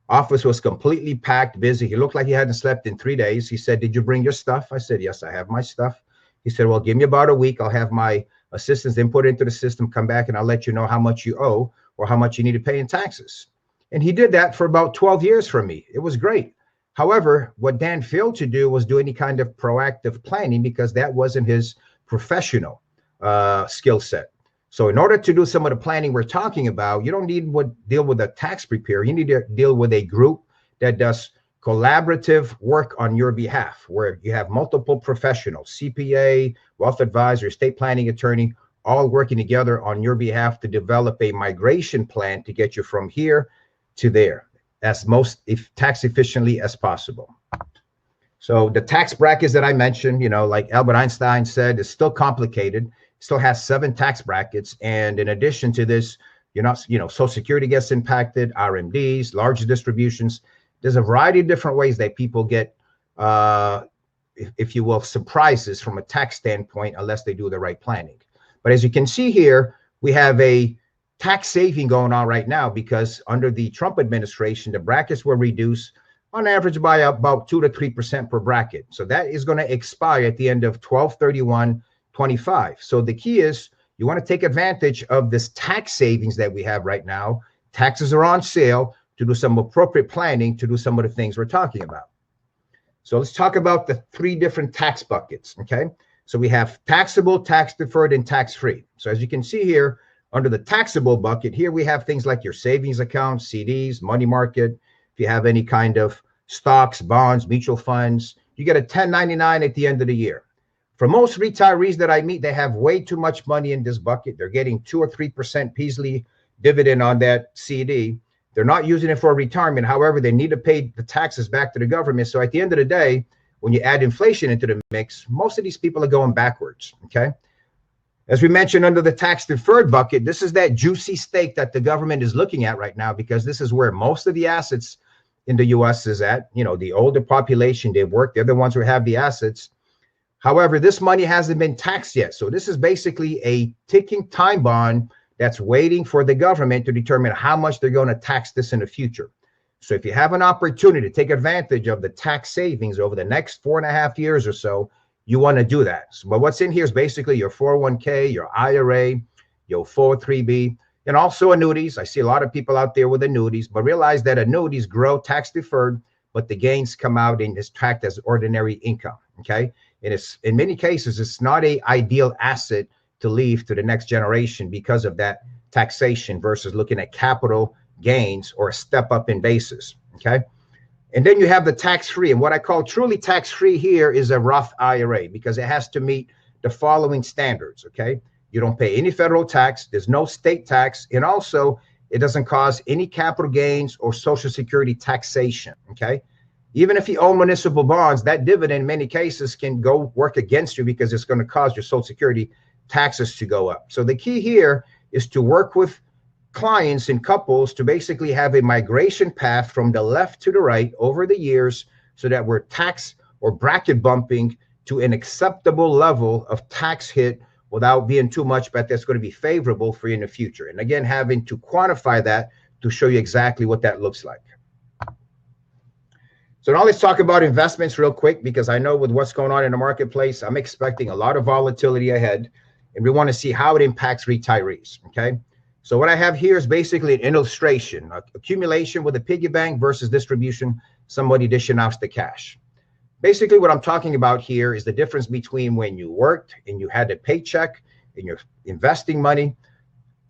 Office was completely packed, busy. He looked like he hadn't slept in 3 days. He said, did you bring your stuff? I said, yes, I have my stuff. He said, well, give me about a week. I'll have my assistants input into the system, come back, and I'll let you know how much you owe or how much you need to pay in taxes. And he did that for about 12 years for me. It was great. However, what Dan failed to do was do any kind of proactive planning because that wasn't his professional skill set. So in order to do some of the planning we're talking about, you don't need to deal with a tax preparer. You need to deal with a group that does collaborative work on your behalf, where you have multiple professionals, CPA, wealth advisor, estate planning attorney, all working together on your behalf to develop a migration plan to get you from here to there as tax efficiently as possible. So the tax brackets that I mentioned, you know, like Albert Einstein said, is still complicated. Still has 7 tax brackets. And in addition to this, Social Security gets impacted, RMDs, large distributions. There's a variety of different ways that people get, if you will, surprises from a tax standpoint, unless they do the right planning. But as you can see here, we have a tax saving going on right now because under the Trump administration, the brackets were reduced on average by about 2 to 3% per bracket. So that is going to expire at the end of 12/31/25. So the key is you want to take advantage of this tax savings that we have right now. Taxes are on sale. to do some appropriate planning to do some of the things we're talking about. So let's talk about the three different tax buckets, okay? So we have taxable, tax deferred, and tax free. So as you can see here, under the taxable bucket, here we have things like your savings accounts, CDs, money market. If you have any kind of stocks, bonds, mutual funds, you get a 1099 at the end of the year. For most retirees that I meet, they have way too much money in this bucket. They're getting 2 or 3% Peasley dividend on that CD. They're not using it for retirement. However, they need to pay the taxes back to the government. So at the end of the day, when you add inflation into the mix, most of these people are going backwards, okay? As we mentioned under the tax deferred bucket, this is that juicy steak that the government is looking at right now, because this is where most of the assets in the US is at. You know, the older population, they've worked, they're the ones who have the assets. However, this money hasn't been taxed yet. So this is basically a ticking time bomb that's waiting for the government to determine how much they're going to tax this in the future. So if you have an opportunity to take advantage of the tax savings over the next 4.5 years or so, you want to do that. But what's in here is basically your 401k, your IRA, your 403b, and also annuities. I see a lot of people out there with annuities, but realize that annuities grow tax deferred, but the gains come out and is tracked as ordinary income, okay? And it's, in many cases, it's not an ideal asset to leave to the next generation because of that taxation versus looking at capital gains or a step up in basis, okay? And then you have the tax-free, and what I call truly tax-free here is a Roth IRA, because it has to meet the following standards, okay? You don't pay any federal tax, there's no state tax, and also it doesn't cause any capital gains or Social Security taxation, okay? Even if you own municipal bonds, that dividend in many cases can go work against you because it's going to cause your Social Security taxes to go up. So the key here is to work with clients and couples to basically have a migration path from the left to the right over the years, so that we're tax or bracket bumping to an acceptable level of tax hit without being too much, but that's going to be favorable for you in the future. And again, having to quantify that to show you exactly what that looks like. So now let's talk about investments real quick, because I know with what's going on in the marketplace, I'm expecting a lot of volatility ahead, and we want to see how it impacts retirees, okay? So what I have here is basically an illustration, accumulation with a piggy bank versus distribution, somebody dishing out the cash. Basically what I'm talking about here is the difference between when you worked and you had a paycheck and you're investing money.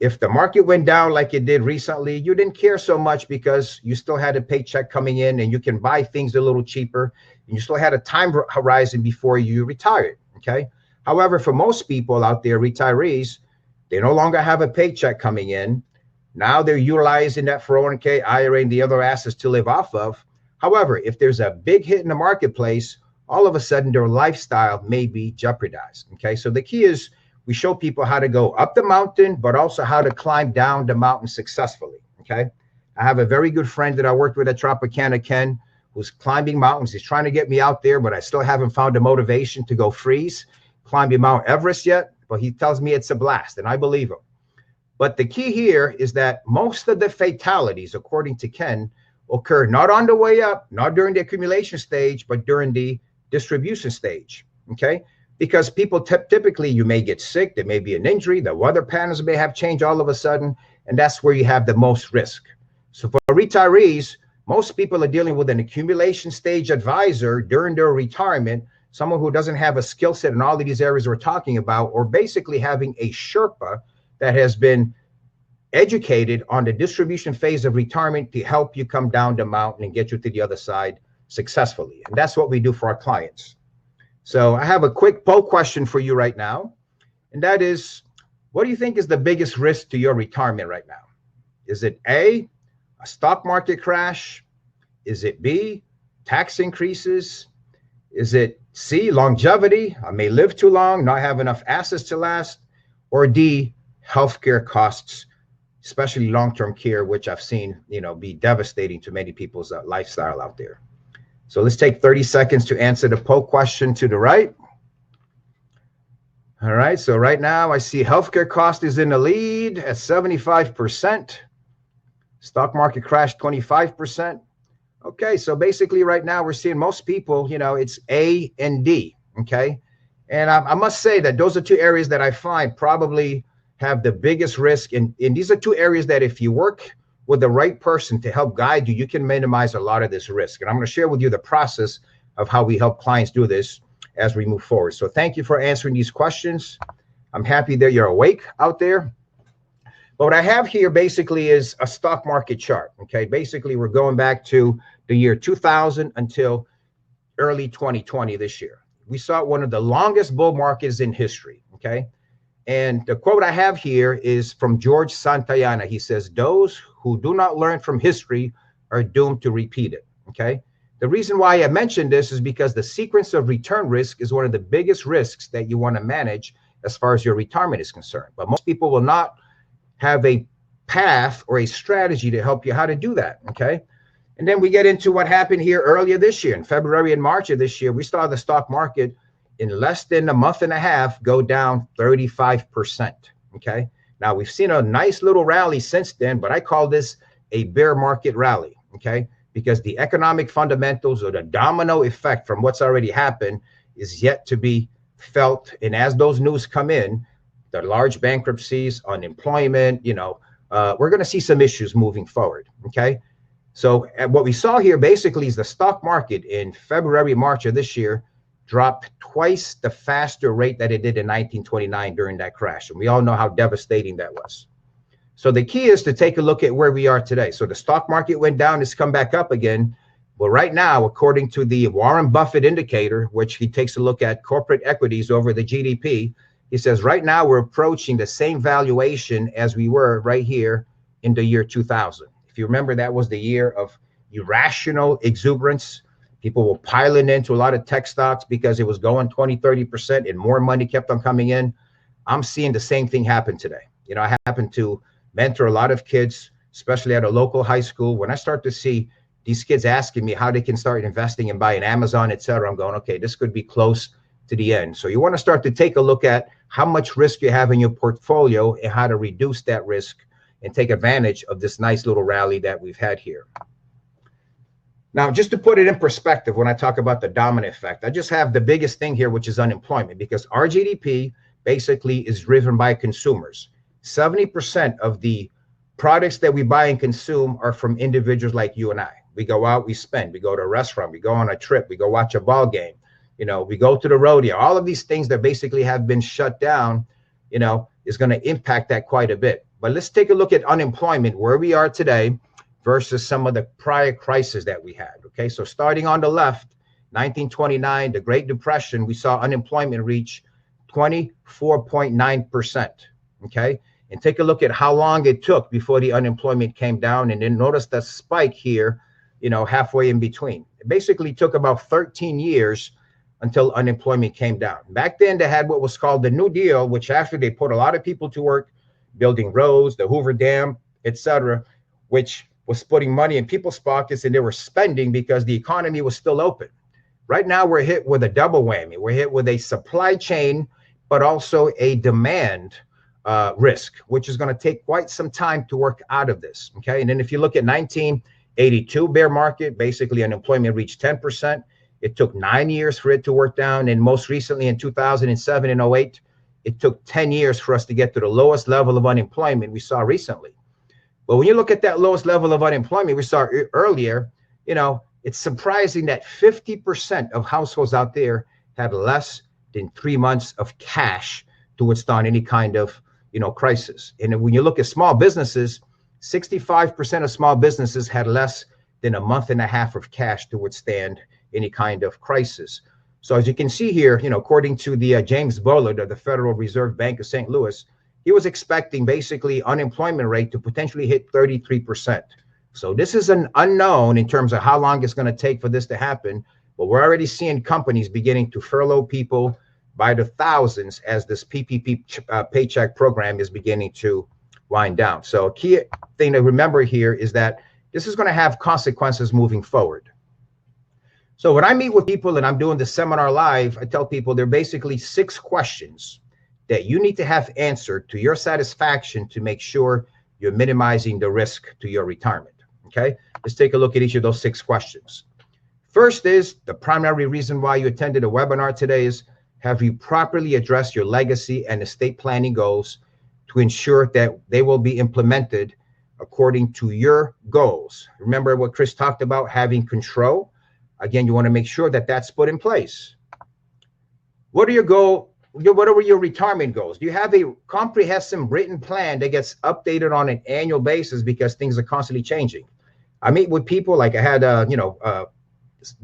If the market went down like it did recently, you didn't care so much because you still had a paycheck coming in and you can buy things a little cheaper, and you still had a time horizon before you retired, okay? However, for most people out there, retirees, they no longer have a paycheck coming in. Now they're utilizing that 401k, IRA, and the other assets to live off of. However, if there's a big hit in the marketplace, all of a sudden their lifestyle may be jeopardized, okay? So the key is we show people how to go up the mountain, but also how to climb down the mountain successfully, okay? I have a very good friend that I worked with at Tropicana, Ken, who's climbing mountains. He's trying to get me out there, but I still haven't found the motivation to go freeze climbing Mount Everest yet, but he tells me it's a blast, and I believe him. But the key here is that most of the fatalities, according to Ken, occur not on the way up, not during the accumulation stage, but during the distribution stage, okay? Because people typically, you may get sick, there may be an injury, the weather patterns may have changed all of a sudden, and that's where you have the most risk. So for retirees, most people are dealing with an accumulation stage advisor during their retirement, someone who doesn't have a skill set in all of these areas we're talking about, or basically having a Sherpa that has been educated on the distribution phase of retirement to help you come down the mountain and get you to the other side successfully. And that's what we do for our clients. So I have a quick poll question for you right now, and that is, what do you think is the biggest risk to your retirement right now? Is it A, a stock market crash? Is it B, tax increases? Is it C, longevity? I may live too long, not have enough assets to last. Or D, healthcare costs, especially long-term care, which I've seen, be devastating to many people's lifestyle out there. So let's take 30 seconds to answer the poll question to the right. All right, so right now I see healthcare cost is in the lead at 75%. Stock market crash, 25%. Okay, so basically right now we're seeing most people, it's A and D, okay? And I must say that those are two areas that I find probably have the biggest risk. And these are two areas that if you work with the right person to help guide you, you can minimize a lot of this risk. And I'm going to share with you the process of how we help clients do this as we move forward. So thank you for answering these questions. I'm happy that you're awake out there. But what I have here basically is a stock market chart. Okay, basically we're going back to the year 2000 until early 2020 this year. We saw one of the longest bull markets in history. Okay, and the quote I have here is from George Santayana. He says, "Those who do not learn from history are doomed to repeat it." Okay, the reason why I mentioned this is because the sequence of return risk is one of the biggest risks that you want to manage as far as your retirement is concerned. But most people will not have a path or a strategy to help you how to do that. Okay, and then we get into what happened here earlier this year. In February and March of this year, we saw the stock market in less than a month and a half go down 35%. Okay, now we've seen a nice little rally since then, but I call this a bear market rally. Okay, because the economic fundamentals or the domino effect from what's already happened is yet to be felt. And as those news come in, the large bankruptcies, unemployment, we're going to see some issues moving forward. Okay, so what we saw here basically is the stock market in February, March of this year dropped twice the faster rate that it did in 1929 during that crash. And we all know how devastating that was. So the key is to take a look at where we are today. So the stock market went down, it's come back up again. Well, right now, according to the Warren Buffett indicator, which he takes a look at corporate equities over the GDP, he says right now we're approaching the same valuation as we were right here in the year 2000. If you remember, that was the year of irrational exuberance. People were piling into a lot of tech stocks because it was going 20, 30% and more money kept on coming in. I'm seeing the same thing happen today. I happen to mentor a lot of kids, especially at a local high school. When I start to see these kids asking me how they can start investing and buying Amazon, et cetera, I'm going, okay, this could be close to the end. So you want to start to take a look at how much risk you have in your portfolio and how to reduce that risk and take advantage of this nice little rally that we've had here. Now, just to put it in perspective, when I talk about the dominant effect, I just have the biggest thing here, which is unemployment, because our GDP basically is driven by consumers. 70% of the products that we buy and consume are from individuals like you and I. We go out, we spend, we go to a restaurant, we go on a trip, we go watch a ball game, we go to the rodeo. All of these things that basically have been shut down, is going to impact that quite a bit. But let's take a look at unemployment, where we are today versus some of the prior crises that we had. Okay, so starting on the left, 1929, the Great Depression, we saw unemployment reach 24.9%. Okay, and take a look at how long it took before the unemployment came down, and then notice the spike here, halfway in between. It basically took about 13 years until unemployment came down. Back then, they had what was called the New Deal, which after they put a lot of people to work, building roads, the Hoover Dam, etc., which was putting money in people's pockets, and they were spending because the economy was still open. Right now, we're hit with a double whammy. We're hit with a supply chain, but also a demand risk, which is going to take quite some time to work out of this. Okay, and then if you look at 1982 bear market, basically unemployment reached 10%. It took 9 years for it to work down, and most recently in 2007 and 08, it took 10 years for us to get to the lowest level of unemployment we saw recently. But when you look at that lowest level of unemployment we saw earlier, it's surprising that 50% of households out there had less than 3 months of cash to withstand any kind of, crisis. And when you look at small businesses, 65% of small businesses had less than a month and a half of cash to withstand any kind of crisis. So as you can see here, according to the James Bullard of the Federal Reserve Bank of St. Louis, he was expecting basically unemployment rate to potentially hit 33%. So this is an unknown in terms of how long it's going to take for this to happen. But we're already seeing companies beginning to furlough people by the thousands as this PPP paycheck program is beginning to wind down. So a key thing to remember here is that this is going to have consequences moving forward. So when I meet with people and I'm doing the seminar live, I tell people there are basically 6 questions that you need to have answered to your satisfaction to make sure you're minimizing the risk to your retirement. Okay, let's take a look at each of those 6 questions. First is the primary reason why you attended a webinar today is, have you properly addressed your legacy and estate planning goals to ensure that they will be implemented according to your goals. Remember what Chris talked about, having control. Again, you want to make sure that that's put in place. What are your goals? What are your retirement goals? Do you have a comprehensive written plan that gets updated on an annual basis because things are constantly changing? I meet with people, like I had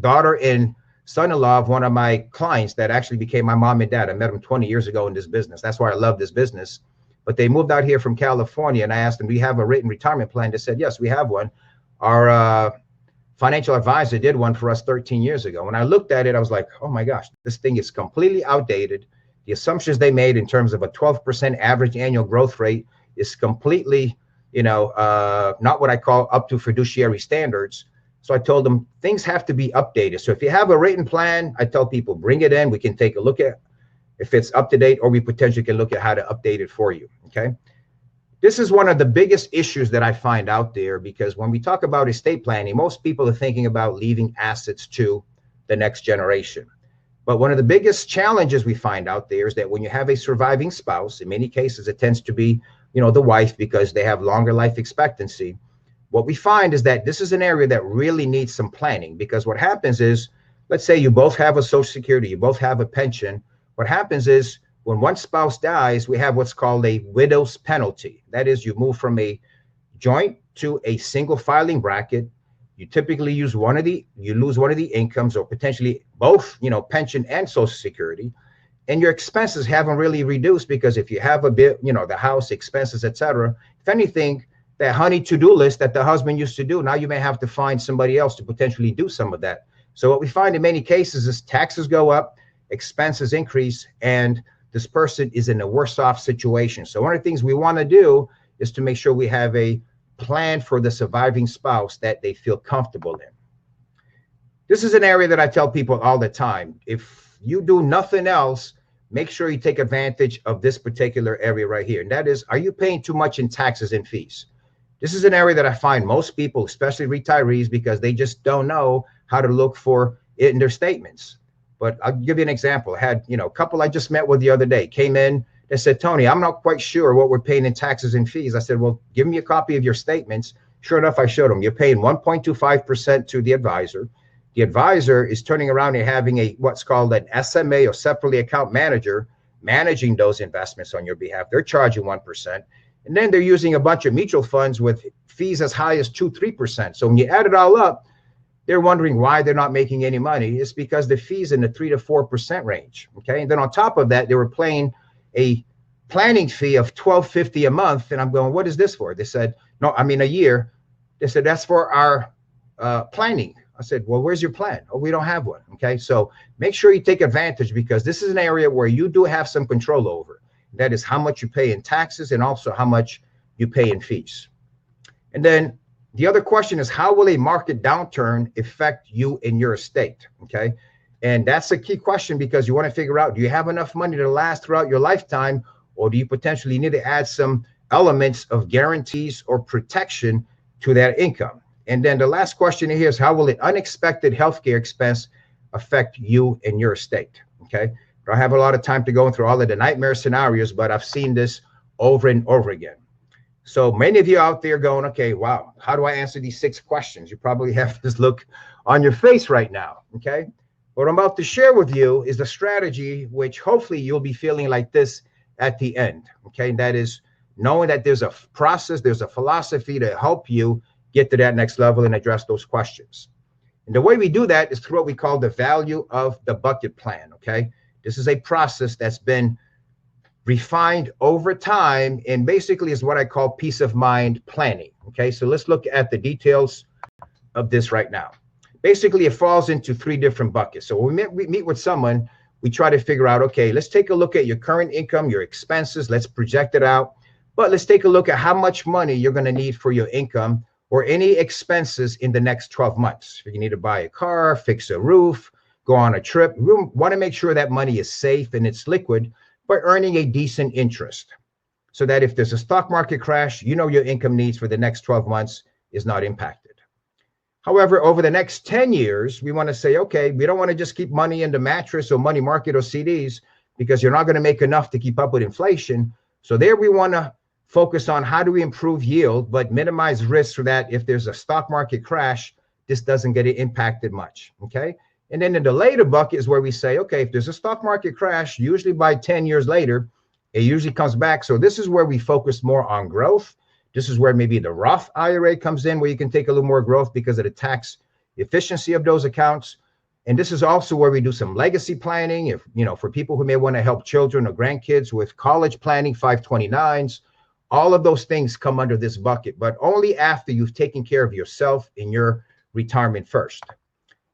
daughter and son-in-law of one of my clients that actually became my mom and dad. I met them 20 years ago in this business. That's why I love this business. But they moved out here from California, and I asked them, do you have a written retirement plan? They said, yes, we have one. Our financial advisor did one for us 13 years ago. When I looked at it, I was like, oh my gosh, this thing is completely outdated. The assumptions they made in terms of a 12% average annual growth rate is completely, not what I call up to fiduciary standards. So I told them things have to be updated. So if you have a written plan, I tell people, bring it in. We can take a look at if it's up to date, or we potentially can look at how to update it for you. Okay. This is one of the biggest issues that I find out there, because when we talk about estate planning, most people are thinking about leaving assets to the next generation. But one of the biggest challenges we find out there is that when you have a surviving spouse, in many cases, it tends to be, the wife, because they have longer life expectancy. What we find is that this is an area that really needs some planning, because what happens is, let's say you both have a Social Security, you both have a pension. What happens is when one spouse dies, we have what's called a widow's penalty. That is, you move from a joint to a single filing bracket. You typically you lose one of the incomes, or potentially both, pension and Social Security, and your expenses haven't really reduced, because if you have a bit, the house expenses, etc. If anything, that honey to-do list that the husband used to do, now you may have to find somebody else to potentially do some of that. So what we find in many cases is taxes go up, expenses increase, and this person is in a worse off situation. So one of the things we want to do is to make sure we have a plan for the surviving spouse that they feel comfortable in. This is an area that I tell people all the time. If you do nothing else, make sure you take advantage of this particular area right here. And that is, are you paying too much in taxes and fees? This is an area that I find most people, especially retirees, because they just don't know how to look for it in their statements. But I'll give you an example. I had, a couple I just met with the other day came in. They said, Tony, I'm not quite sure what we're paying in taxes and fees. I said, well, give me a copy of your statements. Sure enough, I showed them. You're paying 1.25% to the advisor. The advisor is turning around and having what's called an SMA, or separately account manager, managing those investments on your behalf. They're charging 1%. And then they're using a bunch of mutual funds with fees as high as 2-3%. So when you add it all up, they're wondering why they're not making any money. It's because the fees in the 3 to 4% range. Okay. And then on top of that, they were paying a planning fee of $12.50 a month. And I'm going, what is this for? They said, a year. They said, that's for our planning. I said, well, where's your plan? Oh, we don't have one. Okay. So make sure you take advantage, because this is an area where you do have some control over. That is how much you pay in taxes, and also how much you pay in fees. And then the other question is, how will a market downturn affect you and your estate? Okay. And that's a key question, because you want to figure out, do you have enough money to last throughout your lifetime, or do you potentially need to add some elements of guarantees or protection to that income? And then the last question here is, how will an unexpected healthcare expense affect you and your estate? Okay. I don't have a lot of time to go through all of the nightmare scenarios, but I've seen this over and over again. So many of you out there going, okay, wow, how do I answer these 6 questions? You probably have this look on your face right now. Okay. What I'm about to share with you is the strategy, which hopefully you'll be feeling like this at the end. Okay. And that is knowing that there's a process, there's a philosophy to help you get to that next level and address those questions. And the way we do that is through what we call the value of the bucket plan. Okay. This is a process that's been refined over time, and basically is what I call peace of mind planning. Okay, so let's look at the details of this right now. Basically, it falls into 3 different buckets. So when we meet with someone, we try to figure out, okay, let's take a look at your current income, your expenses, let's project it out. But let's take a look at how much money you're going to need for your income or any expenses in the next 12 months. If you need to buy a car, fix a roof, go on a trip, we want to make sure that money is safe and it's liquid, by earning a decent interest, so that if there's a stock market crash, your income needs for the next 12 months is not impacted. However, over the next 10 years, we want to say, okay, we don't want to just keep money in the mattress or money market or CDs, because you're not going to make enough to keep up with inflation. So there we want to focus on how do we improve yield, but minimize risk so that if there's a stock market crash, this doesn't get impacted much, okay? And then in the later bucket is where we say, okay, if there's a stock market crash, usually by 10 years later, it usually comes back. So this is where we focus more on growth. This is where maybe the Roth IRA comes in, where you can take a little more growth because of the tax efficiency of those accounts. And this is also where we do some legacy planning. If, you know, for people who may want to help children or grandkids with college planning, 529s, all of those things come under this bucket, but only after you've taken care of yourself in your retirement first.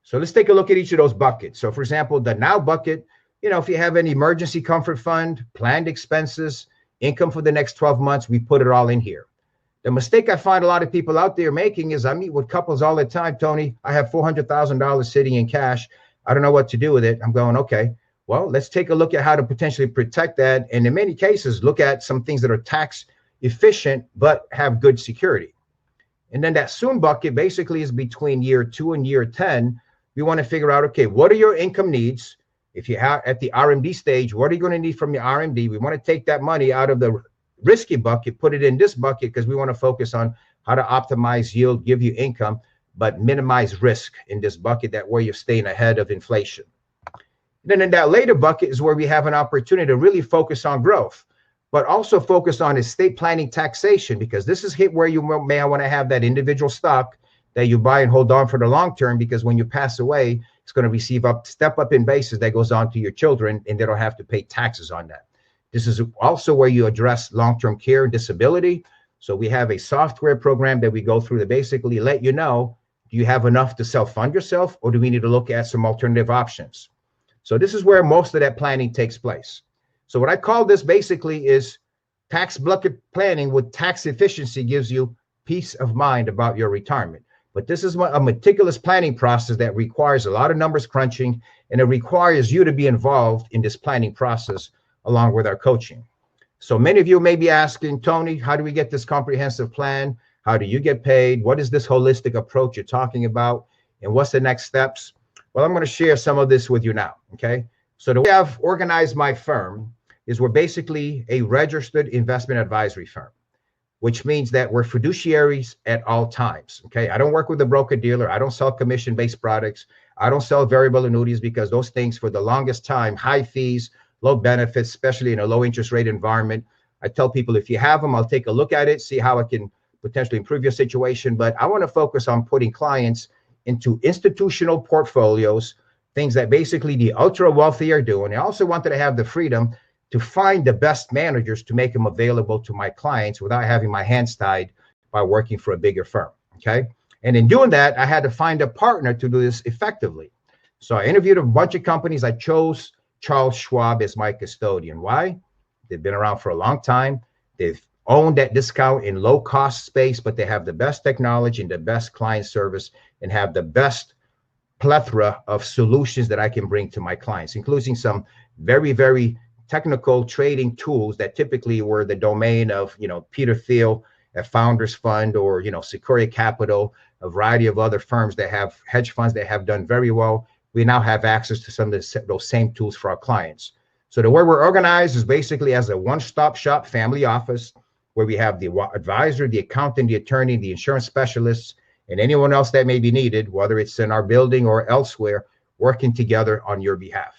So let's take a look at each of those buckets. So for example, the now bucket, you know, if you have an emergency comfort fund, planned expenses, income for the next 12 months, we put it all in here. The mistake I find a lot of people out there making is I meet with couples all the time, Tony, I have $400,000 sitting in cash. I don't know what to do with it. I'm going, okay, well, let's take a look at how to potentially protect that. And in many cases, look at some things that are tax efficient, but have good security. And then that soon bucket basically is between year 2 and year 10. We want to figure out, okay, what are your income needs? If you have at the RMD stage, what are you going to need from your RMD? We want to take that money out of the risky bucket, put it in this bucket, because we want to focus on how to optimize yield, give you income, but minimize risk in this bucket, that way you're staying ahead of inflation. Then in that later bucket is where we have an opportunity to really focus on growth, but also focus on estate planning taxation, because this is where you may want to have that individual stock that you buy and hold on for the long term, because when you pass away, it's going to receive step up in basis that goes on to your children, and they don't have to pay taxes on that. This is also where you address long-term care and disability. So we have a software program that we go through to basically let you know, do you have enough to self-fund yourself, or do we need to look at some alternative options? So this is where most of that planning takes place. So what I call this basically is tax bucket planning with tax efficiency, gives you peace of mind about your retirement. But this is a meticulous planning process that requires a lot of numbers crunching, and it requires you to be involved in this planning process along with our coaching. So many of you may be asking, Tony, how do we get this comprehensive plan? How do you get paid? What is this holistic approach you're talking about? And what's the next steps? Well, I'm going to share some of this with you now, okay? So the way I've organized my firm is we're basically a registered investment advisory firm, which means that we're fiduciaries at all times, okay? I don't work with a broker dealer. I don't sell commission-based products. I don't sell variable annuities, because those things for the longest time, high fees, low benefits, especially in a low interest rate environment. I tell people, if you have them, I'll take a look at it, see how I can potentially improve your situation. But I want to focus on putting clients into institutional portfolios, things that basically the ultra wealthy are doing. I also wanted to have the freedom to find the best managers to make them available to my clients without having my hands tied by working for a bigger firm, okay? And in doing that, I had to find a partner to do this effectively. So I interviewed a bunch of companies. I chose Charles Schwab as my custodian. Why? They've been around for a long time. They've owned that discount in low cost space, but they have the best technology and the best client service, and have the best plethora of solutions that I can bring to my clients, including some very, very technical trading tools that typically were the domain of, you know, Peter Thiel at Founders Fund, or, you know, Sequoia Capital, a variety of other firms that have hedge funds that have done very well. We now have access to some of those same tools for our clients. So the way we're organized is basically as a one-stop shop family office, where we have the advisor, the accountant, the attorney, the insurance specialists, and anyone else that may be needed, whether it's in our building or elsewhere, working together on your behalf.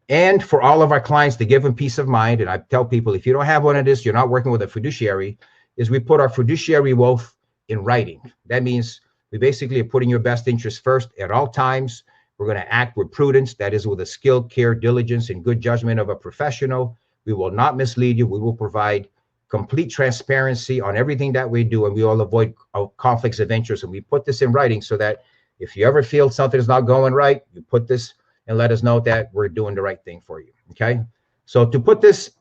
And for all of our clients, to give them peace of mind, and I tell people, if you don't have one of this, you're not working with a fiduciary, is we put our fiduciary oath in writing. That means we basically are putting your best interest first at all times. We're going to act with prudence, that is with a skill, care, diligence, and good judgment of a professional. We will not mislead you. We will provide complete transparency on everything that we do, and we will avoid conflicts of interest. And we put this in writing so that if you ever feel something is not going right, you put this and let us know that we're doing the right thing for you, okay? So to put this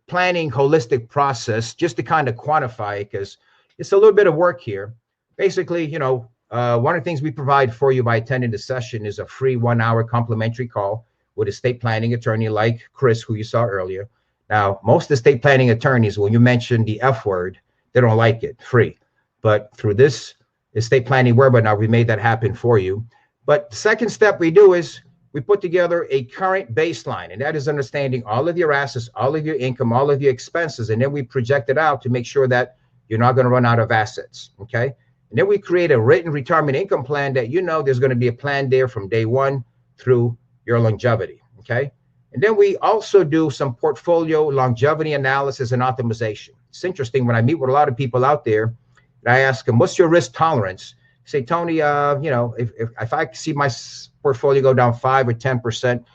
planning holistic process, just to kind of quantify it, because it's a little bit of work here. Basically, you know, one of the things we provide for you by attending the session is a free 1-hour complimentary call with a estate planning attorney like Chris, who you saw earlier. Now, most estate planning attorneys, when you mention the F word, they don't like it, free. But through this estate planning webinar, we made that happen for you. But the second step we do is we put together a current baseline, and that is understanding all of your assets, all of your income, all of your expenses, and then we project it out to make sure that you're not going to run out of assets, okay? And then we create a written retirement income plan that you know there's going to be a plan there from day one through your longevity, okay? And then we also do some portfolio longevity analysis and optimization. It's interesting when I meet with a lot of people out there, and I ask them, what's your risk tolerance? Say, Tony, if I see my portfolio go down 5 or 10%,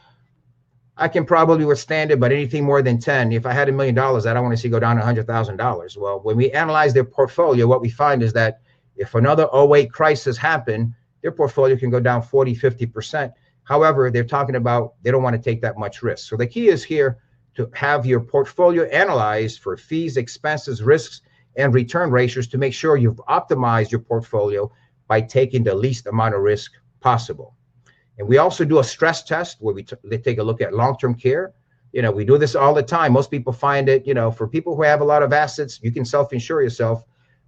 I can probably withstand it, but anything more than 10, if I had $1 million, I don't want to see go down $100,000. Well, when we analyze their portfolio, what we find is that if another '08 crisis happened, their portfolio can go down 40, 50%. However, they're talking about they don't want to take that much risk. So the key is here to have your portfolio analyzed for fees, expenses, risks, and return ratios to make sure you've optimized your portfolio by taking the least amount of risk possible. And we also do a stress test where they take a look at long-term care. You know, we do this all the time. Most people find it, you know, for people who have a lot of assets, you can self-insure yourself.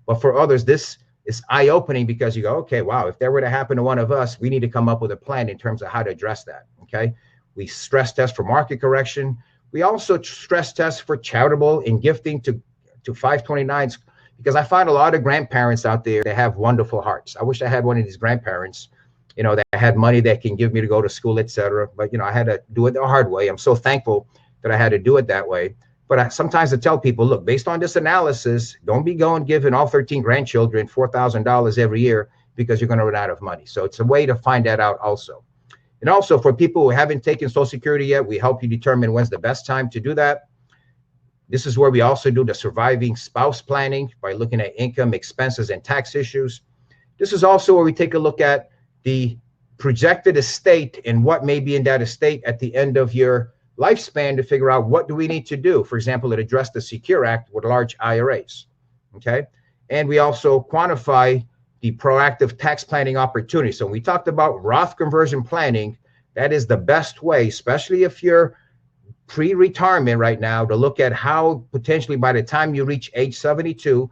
But for others, this is eye-opening because you go, okay, wow, if that were to happen to one of us, we need to come up with a plan in terms of how to address that, okay? We stress test for market correction. We also stress test for charitable and gifting to 529s, because I find a lot of grandparents out there that have wonderful hearts. I wish I had one of these grandparents, you know, that had money that can give me to go to school, etc. But, you know, I had to do it the hard way. I'm so thankful that I had to do it that way. But sometimes I tell people, look, based on this analysis, don't be going giving all 13 grandchildren $4,000 every year because you're going to run out of money. So it's a way to find that out also. And also for people who haven't taken Social Security yet, we help you determine when's the best time to do that. This is where we also do the surviving spouse planning by looking at income, expenses, and tax issues. This is also where we take a look at the projected estate and what may be in that estate at the end of your lifespan to figure out what do we need to do, for example, to address the Secure Act with large IRAs, okay? And we also quantify the proactive tax planning opportunity. So when we talked about Roth conversion planning, that is the best way, especially if you're pre-retirement right now, to look at how potentially by the time you reach age 72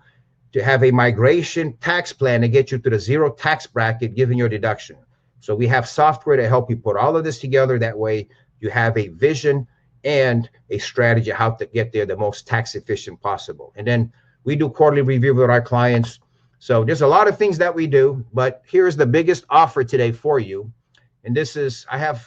to have a migration tax plan to get you to the zero tax bracket given your deduction. So we have software to help you put all of this together. That way you have a vision and a strategy how to get there the most tax efficient possible. And then we do quarterly review with our clients. So there's a lot of things that we do, but here's the biggest offer today for you. And this is, I have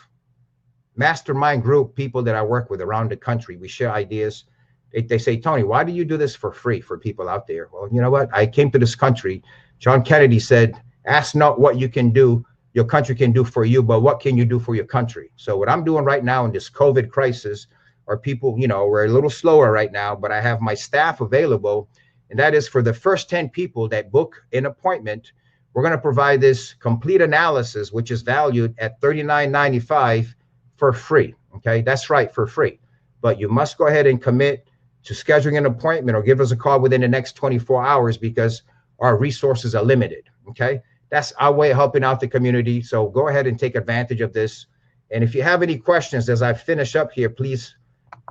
mastermind group people that I work with around the country. We share ideas. They say, Tony, why do you do this for free for people out there? Well, you know what? I came to this country. John Kennedy said, ask not what you can do, your country can do for you, but what can you do for your country? So what I'm doing right now in this COVID crisis are people, you know, we're a little slower right now, but I have my staff available. And that is for the first 10 people that book an appointment, we're going to provide this complete analysis, which is valued at $39.95 for free. Okay, that's right, for free. But you must go ahead and commit to scheduling an appointment or give us a call within the next 24 hours because our resources are limited. Okay, that's our way of helping out the community. So go ahead and take advantage of this. And if you have any questions as I finish up here, please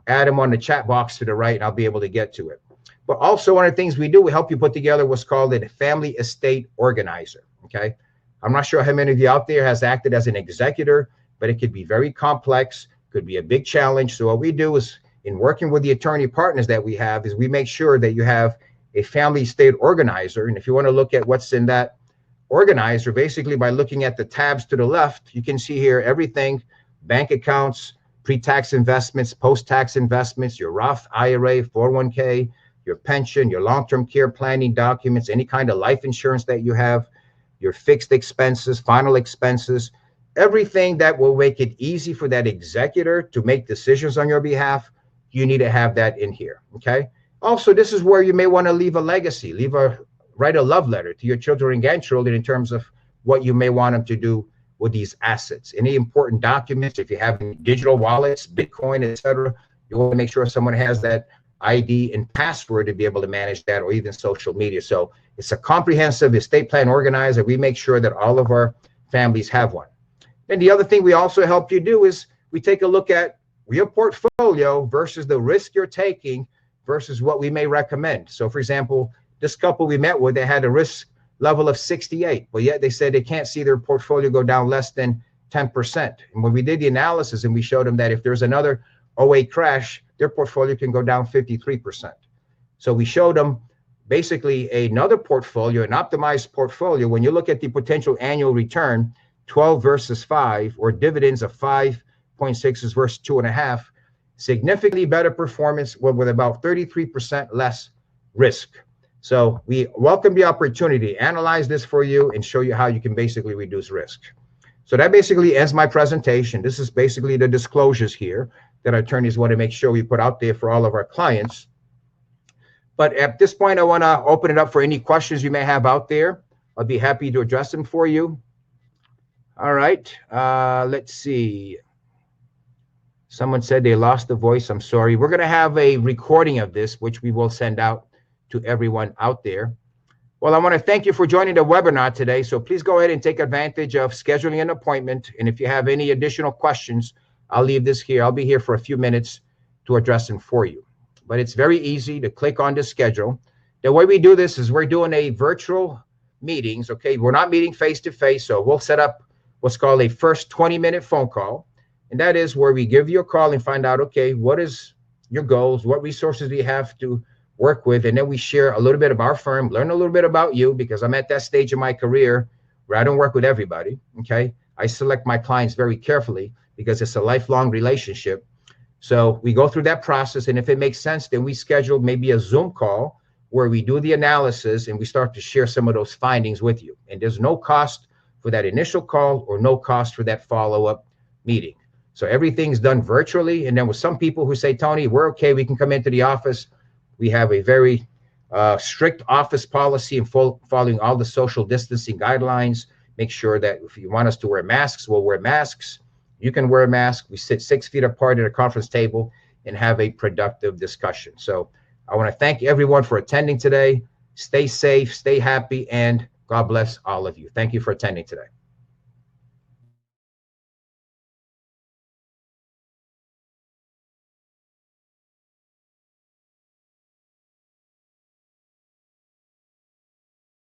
add them on the chat box to the right and I'll be able to get to it. But also one of the things we do, we help you put together what's called a family estate organizer. Okay, I'm not sure how many of you out there has acted as an executor, but it could be very complex, could be a big challenge. So what we do is, in working with the attorney partners that we have, is we make sure that you have a family estate organizer. And if you want to look at what's in that organizer, basically by looking at the tabs to the left, you can see here everything: bank accounts, pre-tax investments, post-tax investments, your Roth IRA, 401k, your pension, your long-term care planning documents, any kind of life insurance that you have, your fixed expenses, final expenses, everything that will make it easy for that executor to make decisions on your behalf. You need to have that in here. Okay. Also, this is where you may want to leave a legacy, write a love letter to your children and grandchildren in terms of what you may want them to do with these assets. Any important documents, if you have digital wallets, Bitcoin, etc., you want to make sure someone has that ID and password to be able to manage that, or even social media. So it's a comprehensive estate plan organizer. We make sure that all of our families have one. And the other thing we also help you do is we take a look at your portfolio versus the risk you're taking versus what we may recommend. So for example, this couple we met with, they had a risk level of 68, but yet they said they can't see their portfolio go down less than 10%. And when we did the analysis and we showed them that if there's another '08 crash, their portfolio can go down 53%. So we showed them basically another portfolio, an optimized portfolio. When you look at the potential annual return, 12 versus 5, or dividends of 5.6 versus 2.5, significantly better performance with about 33% less risk. So we welcome the opportunity to analyze this for you and show you how you can basically reduce risk. So that basically ends my presentation. This is basically the disclosures here that attorneys want to make sure we put out there for all of our clients. But at this point, I want to open it up for any questions you may have out there. I'll be happy to address them for you. All right, let's see. Someone said they lost the voice. I'm sorry. We're going to have a recording of this, which we will send out to everyone out there. Well, I want to thank you for joining the webinar today. So please go ahead and take advantage of scheduling an appointment. And if you have any additional questions, I'll leave this here. I'll be here for a few minutes to address them for you. But it's very easy to click on the schedule. The way we do this is we're doing a virtual meetings. Okay, we're not meeting face to face. So we'll set up what's called a first 20-minute phone call. And that is where we give you a call and find out, okay, what is your goals? What resources do you have to work with? And then we share a little bit of our firm, learn a little bit about you, because I'm at that stage in my career where I don't work with everybody. Okay, I select my clients very carefully because it's a lifelong relationship. So we go through that process. And if it makes sense, then we schedule maybe a Zoom call where we do the analysis and we start to share some of those findings with you. And there's no cost for that initial call or no cost for that follow-up meeting. So everything's done virtually. And then with some people who say, Tony, we're okay, we can come into the office. We have a very strict office policy and following all the social distancing guidelines. Make sure that if you want us to wear masks, we'll wear masks. You can wear a mask. We sit 6 feet apart at a conference table and have a productive discussion. So I want to thank everyone for attending today. Stay safe, stay happy, and God bless all of you. Thank you for attending today.